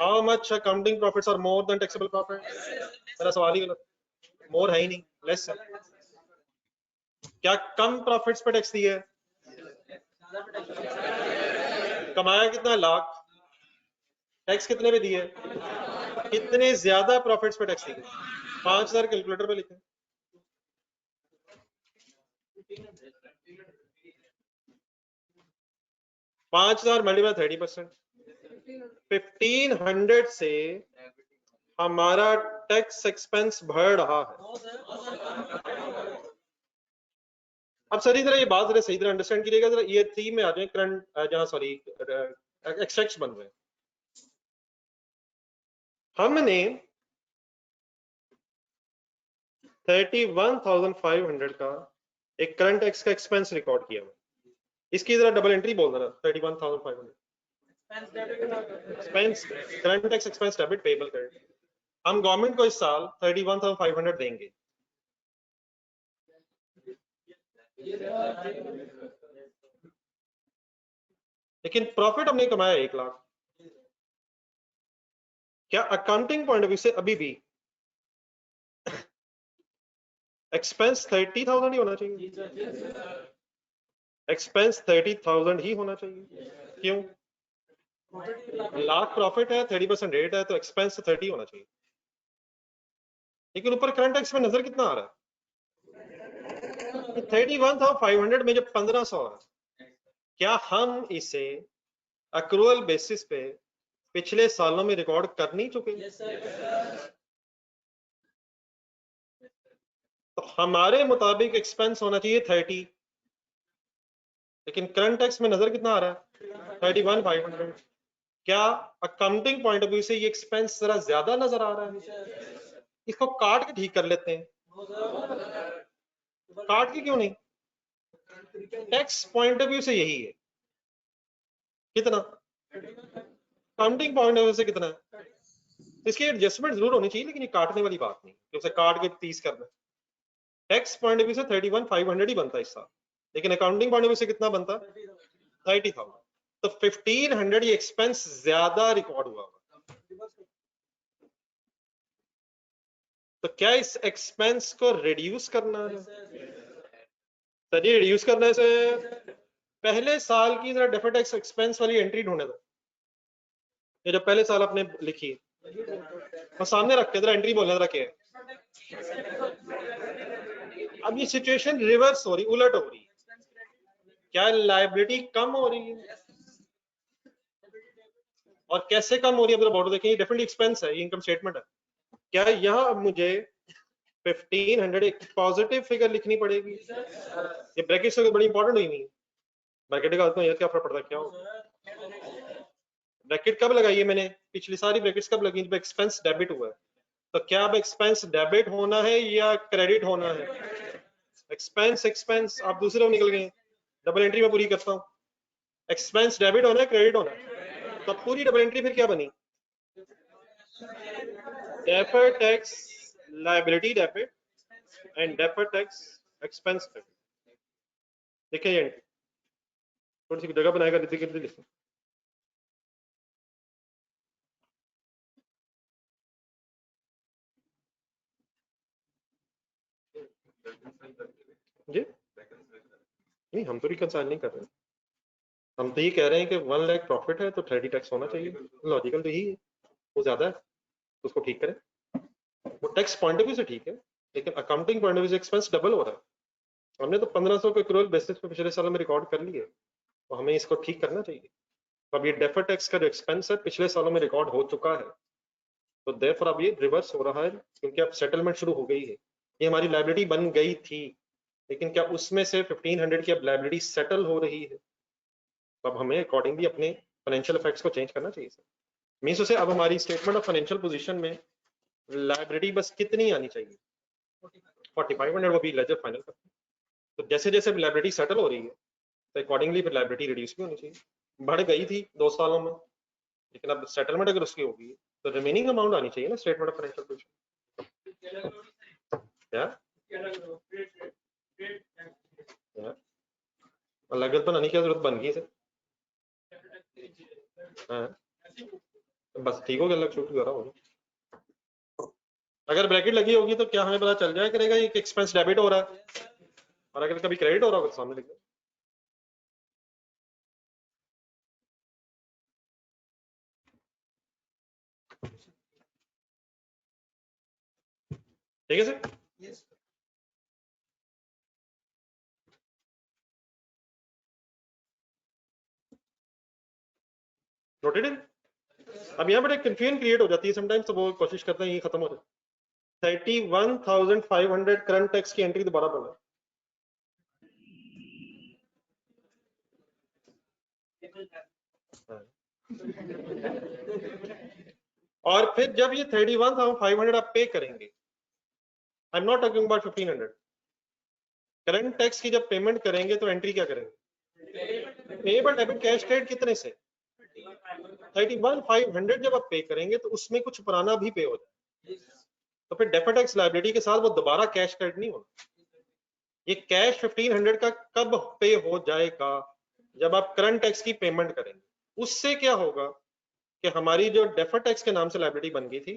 How much accounting profits are more than taxable profit? मेरा सवाल ही गलत, मोर है ही नहीं, लेस है। क्या कम प्रॉफिट्स पे टैक्स दिया है? कमाया कितना? लाख। टैक्स कितने पे दिए? कितने ज्यादा प्रॉफिट्स पे टैक्स दिए? 5000 कैलकुलेटर पे लिखे। $5,000 मल्टीप्लाई 30%, 1500 से हमारा टैक्स एक्सपेंस बढ़ रहा है। अब सर इधर ये बात जरा सही तरह अंडरस्टैंड कीजिएगा जरा। ईयर 3 में आ जाए, करंट जहां सॉरी एक्सट्रैक्ट्स बन रहे हैं। हमने 31,500 का एक करंट टैक्स का एक्सपेंस रिकॉर्ड किया हुआ, इसकी जरा डबल एंट्री बोल देना। 31,500 expense, current tax expense debit payable credit. हम गवर्नमेंट को इस साल 31,500 देंगे, लेकिन प्रॉफिट हमने कमाया 1 लाख। क्या अकाउंटिंग पॉइंट ऑफ व्यू से अभी भी एक्सपेंस 30,000 ही होना चाहिए? एक्सपेंस 30,000 ही होना चाहिए। क्यों? लाख प्रॉफिट है, 30% रेट है, तो एक्सपेंस 30 होना चाहिए। लेकिन ऊपर करंट टैक्स में नजर कितना आ रहा है? 31,500 में जो 1500 है, क्या हम इसे अक्रूवल बेसिस पे पिछले सालों में रिकॉर्ड कर नहीं चुके? तो हमारे मुताबिक एक्सपेंस होना चाहिए 30, लेकिन करंट टैक्स में नजर कितना आ रहा है? 31,500। क्या अकाउंटिंग पॉइंट ऑफ व्यू से ये एक्सपेंस जरा ज्यादा नजर आ रहा है? इसको काट के ठीक कर लेते हैं। काट के क्यों नहीं? टैक्स पॉइंट ऑफ व्यू से यही है। कितना? काउंटिंग पॉइंट ऑफ व्यू से कितना है? इसकी एडजस्टमेंट जरूर होनी चाहिए, लेकिन ये काटने वाली बात नहीं कि उसे काट के 30 करना। टैक्स पॉइंट ऑफ व्यू से 31,500 ही बनता है इस साल, लेकिन अकाउंटिंग पॉइंट ऑफ व्यू से कितना बनता? 30,000। तो 1,500 ये एक्सपेंस ज्यादा रिकॉर्ड हुआ। तो क्या इस एक्सपेंस को रिड्यूस करना है? सर जी रिड्यूस करने से पहले साल की जरा डेफर्ड टैक्स एक्सपेंस वाली एंट्री ढूंढने दो, ये जो पहले साल आपने लिखी है और सामने रख के जरा एंट्री बोलने जरा क्या है। अब ये सिचुएशन रिवर्स हो रही, उलट हो रही है। क्या लायबिलिटी कम हो रही है? और कैसे कम हो रही है? जरा बॉर्डर देखें, ये डेफिनेटली एक्सपेंस है, ये इनकम स्टेटमेंट है। क्या यहाँ अब मुझे 1,500 एक पॉजिटिव फिगर लिखनी पड़ेगी? ये ब्रैकेट से बड़ी इंपॉर्टेंट हुई नहीं। ब्रैकेट का यार क्या फर्क पड़ता है? क्या हो ब्रैकेट कब लगाई है मैंने? पिछली सारी ब्रैकेट्स कब लगी जब एक्सपेंस डेबिट हुआ है। तो क्या अब एक्सपेंस डेबिट होना है या क्रेडिट होना है? एक्सपेंस एक्सपेंस आप दूसरे निकल गए। डबल एंट्री में पूरी करता हूँ। एक्सपेंस डेबिट होना है क्रेडिट होना है? तो पूरी डबल एंट्री फिर क्या बनी? Deferred tax liability debit and deferred tax expense debit. देखिए ये थोड़ी सी जगह बनाएगा लिखो। जी नहीं, हम तो रिकंसाइल नहीं कर रहे। हम तो ये कह रहे हैं कि 1 लाख प्रॉफिट है तो 30 टैक्स होना चाहिए। लॉजिकल तो यही है। वो ज्यादा है तो उसको ठीक करें। वो टैक्स पॉइंट ऑफ व्यू से ठीक है, लेकिन अकाउंटिंग पॉइंट ऑफ व्यू से एक्सपेंस डबल हो रहा है। हमने तो 1500 के एक्रूअल बेसिस पे पिछले साल में रिकॉर्ड कर लिए, तो हमें इसको ठीक करना चाहिए। तो अब ये डेफर्ड टैक्स का जो एक्सपेंस है पिछले सालों में रिकॉर्ड हो चुका है, तो देयरफॉर अब ये रिवर्स हो रहा है, क्योंकि अब सेटलमेंट शुरू हो गई है। ये हमारी लायबिलिटी बन गई थी, लेकिन क्या उसमें से 1,500 की अब लायबिलिटी सेटल हो रही है? तो अब हमें अकॉर्डिंगली अपने फाइनेंशियल इफेक्ट्स को चेंज करना चाहिए सर। मीन्स उसे अब हमारी स्टेटमेंट ऑफ फाइनेंशियल पोजीशन में लायबिलिटी बस कितनी आनी चाहिए? 4,500, वो भी लेजर फाइनल करते हैं। तो जैसे जैसे लायबिलिटी सेटल हो रही है, तो अकॉर्डिंगली फिर लायबिलिटी रिड्यूस भी होनी चाहिए। बढ़ गई थी 2 सालों में, लेकिन अब सेटलमेंट अगर उसकी होगी तो रिमेनिंग अमाउंट आनी चाहिए ना स्टेटमेंट ऑफ फाइनेंशियल पोजीशन। क्या लागत बनाने की जरूरत बन गई सर। हाँ बस ठीक हो गया, लग शूट कर रहा होगा। अगर ब्रैकेट लगी होगी तो क्या हमें पता चल जाए करेगा ये एक्सपेंस डेबिट हो रहा है, और अगर कभी क्रेडिट हो रहा होगा तो सामने लिख दो। ठीक है सर। नोटेड है। अब यहाँ पर एक कंफ्यूजन क्रिएट हो जाती है समटाइम्स, तो वो कोशिश करते हैं ये खत्म हो जाए। 31,500 करंट टैक्स की एंट्री दोबारा बोला। और फिर जब ये 31,500 आप पे करेंगे, I am not talking about 1,500, current tax की जब पेमेंट करेंगे तो एंट्री क्या करेंगे? पेबल डेबिट कैश क्रेडिट कितने से? 31,500 जब आप पे करेंगे तो उसमें कुछ पुराना भी पे हो जाए, तो फिर डेफर्ड टैक्स लायबिलिटी के साथ वो दोबारा कैश क्रेडिट नहीं होना। ये कैश 1,500 का कब पे हो जाएगा? जब आप करंट टैक्स की पेमेंट करेंगे। उससे क्या होगा कि हमारी जो डेफर्ड टैक्स के नाम से लायबिलिटी बन गई थी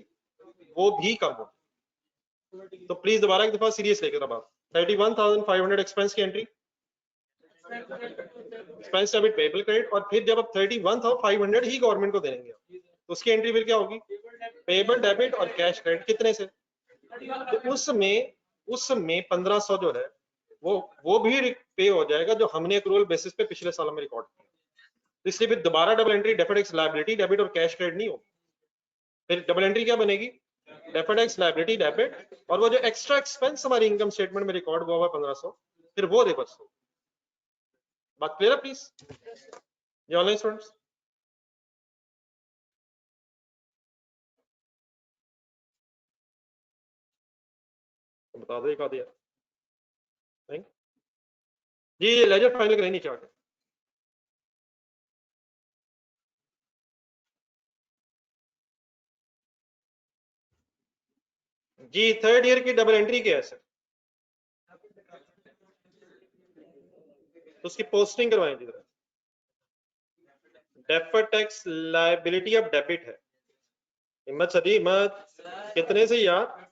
वो भी कम हो। तो प्लीज दोबारा एक दफा सीरियस लेकर अब आप 31,500 एक्सपेंस की entry, expense debit payable credit, और फिर जब आप 31,500 ही गवर्नमेंट को देंगे तो उसकी एंट्री फिर क्या होगी? पेबल डेबिट और कैश क्रेडिट कितने से? तो उसमें 1,500 जो है वो भी पे हो जाएगा जो हमने एक्रूअल बेसिस पे पिछले सालों में रिकॉर्ड किया। तो इसलिए फिर दोबारा double entry deferred tax liability debit और कैश क्रेडिट नहीं होगी। फिर डबल एंट्री क्या बनेगी? डेफर्ड टैक्स लायबिलिटी डेबिट, और वो जो एक्स्ट्रा एक्सपेंस हमारी इनकम स्टेटमेंट में रिकॉर्ड हुआ हुआ 1,500, फिर वो रिवर्स हो। बात क्लियर है प्लीज? ये ऑनलाइन स्टूडेंट्स बता दो एक आधी। थैंक जी ये लेजर फाइनल करें नीचे आके। जी थर्ड ईयर की डबल एंट्री क्या है सर? तो उसकी पोस्टिंग करवाएं जी। डेफर्ड टैक्स लायबिलिटी अब डेबिट है। हिम्मत सदी हिम्मत, कितने से यार?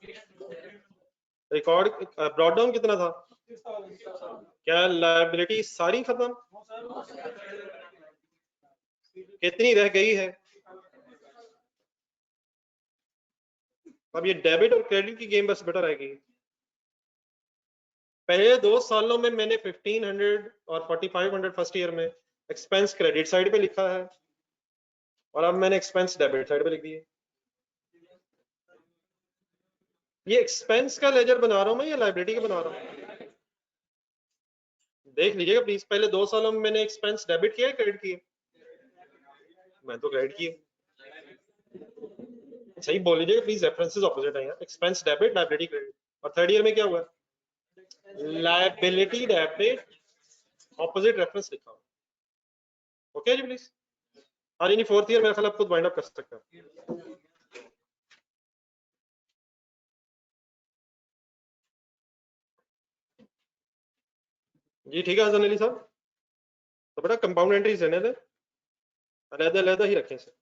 रिकॉर्ड ब्रॉड डाउन कितना था? क्या लायबिलिटी सारी खत्म? कितनी रह गई है? अब ये डेबिट और क्रेडिट की गेम बस बेटा रहेगी। पहले 2 सालों में मैंने 1500 और 4500 फर्स्ट ईयर में एक्सपेंस क्रेडिट साइड पे लिखा है, और अब मैंने एक्सपेंस डेबिट साइड पे लिख दिए। ये एक्सपेंस का लेजर बना रहा हूं मैं या लाइबिलिटी का बना रहा हूं? देख लीजिएगा प्लीज, पहले 2 सालों में मैंने एक्सपेंस डेबिट किया है क्रेडिट किया? मैं तो क्रेडिट किया। सही बोल लीजिएगा प्लीज, रेफरेंसेस ऑपोजिट है यार। Expense debit, liability credit. और थर्ड ईयर में क्या हुआ? लाइबिलिटी डेबिट, ऑपोजिट रेफरेंस लिखा हुआ। ओके जी प्लीज। और यानी फोर्थ ईयर मेरा ख्याल आप खुद वाइंड अप कर सकते हैं। जी ठीक है हसन अली साहब, तो बेटा कंपाउंड एंट्रीज रहने दें, अलग अलग ही रखें सर।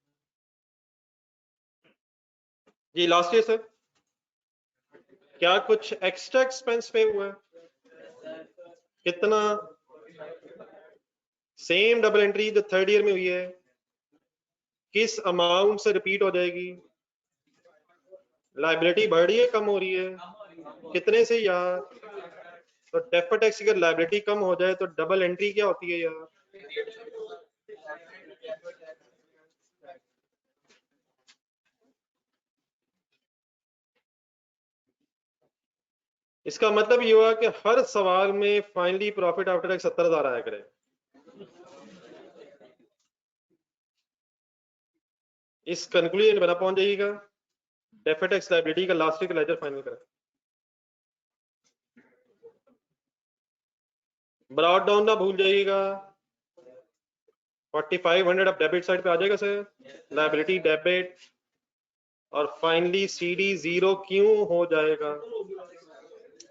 जी लास्ट ईयर सर, क्या कुछ एक्स्ट्रा एक्सपेंस पे हुआ है? कितना? सेम डबल एंट्री जो थर्ड ईयर में हुई है, किस अमाउंट से रिपीट हो जाएगी? लाइबिलिटी बढ़ रही है कम हो रही है? कितने से यार? तो डेफर्ड टैक्स की अगर लाइबिलिटी कम हो जाए तो डबल एंट्री क्या होती है यार? इसका मतलब ये हुआ कि हर सवाल में फाइनली प्रॉफिट आफ्टर टैक्स 70,000 आया करे। इस कंक्लूजन बना पहुंच जाइएगा, डेफर्ड टैक्स लाइबिलिटी का लास्ट ईयर लेजर फाइनल करें। ब्रॉड डाउन ना भूल जाइएगा, 4500 अब डेबिट साइड पे आ जाएगा सर, लाइबिलिटी डेबिट, और फाइनली सीडी जीरो क्यों हो जाएगा?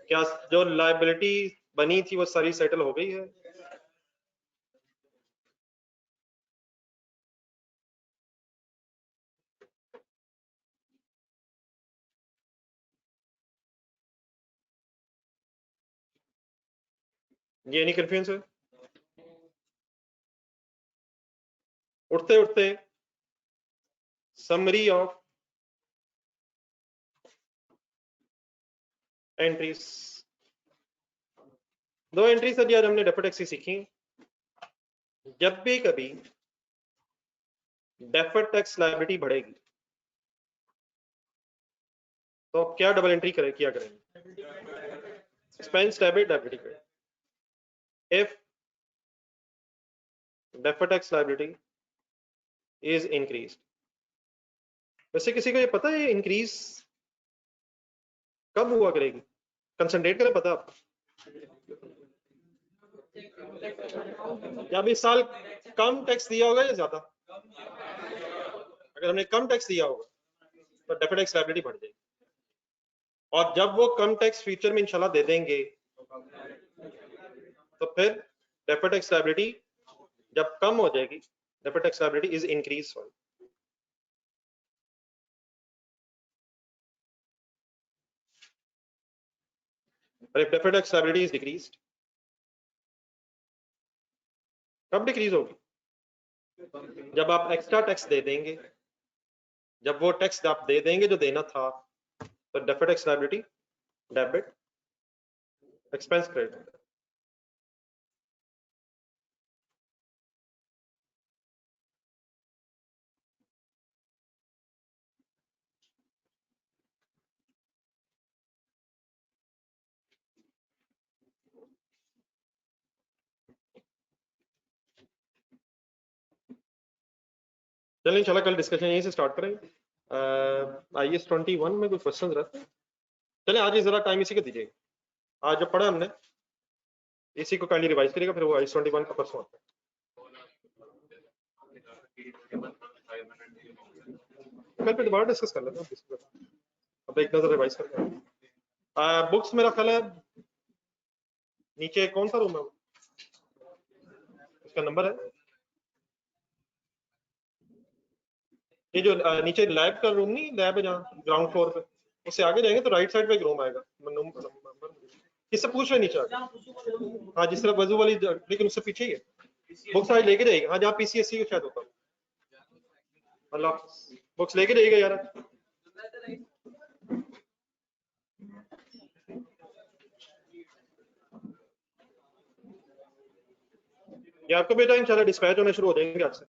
क्या जो लाइबिलिटी बनी थी वो सारी सेटल हो गई है? ये नहीं कंफ्यूज है? उठते उठते समरी ऑफ एंट्रीज, दो एंट्री सर आज हमने डेफर्ड टैक्स की सीखी। जब भी कभी डेफर्ड टैक्स लायबिलिटी बढ़ेगी तो आप क्या डबल एंट्री करें, किया करेंगे? Expense debit liability credit. If deferred tax liability is increase, वैसे किसी को ये पता है इंक्रीज कब हुआ करेगी? कंसंट्रेट करें, पता आपको? क्या इस साल कम टैक्स दिया होगा या ज्यादा? अगर हमने कम टैक्स दिया होगा तो डेफर्ड टैक्स लायबिलिटी बढ़ जाएगी, और जब वो कम टैक्स फ्यूचर में इंशाल्लाह दे देंगे तो फिर डेफर्ड टैक्स लायबिलिटी जब कम हो जाएगी, deferred tax liability is increase. और if deferred tax liability is decreased, कब डिक्रीज होगी? जब आप एक्स्ट्रा टैक्स दे देंगे, जब वो टैक्स आप दे देंगे जो देना था, तो deferred tax liability debit, expense credit. चलिए इंशाल्लाह कल डिस्कशन यहीं से स्टार्ट करेंगे। IAS 21 में कोई क्वेश्चन रहते हैं? चलिए आज ही जरा टाइम इसी को दीजिएगा, आज जो पढ़ा हमने इसी को काइंडली रिवाइज करिएगा, फिर वो IS-21 का परसों आता है। कल पे दोबारा डिस्कस कर लेते हैं, अब एक नजर रिवाइज करते हैं। बुक्स मेरा ख्याल है नीचे कौन सा रूम है, उसका नंबर है ये जो नीचे लैब का रूम नहीं, लैब है जहाँ ग्राउंड फ्लोर पे, उससे आगे जाएंगे तो राइट साइड पे एक रूम आएगा। किससे पूछ रहे नीचे आगे? हाँ जिस तरह वजू वाली, लेकिन उससे पीछे ही है। बुक्स आज लेके जाएगा, हाँ जहाँ PCSE का शायद होता है। अल्लाह, बुक्स लेके जाइएगा यार। ये आपका बेटा इंशाल्लाह डिस्पैच होने शुरू हो जाएंगे आज से।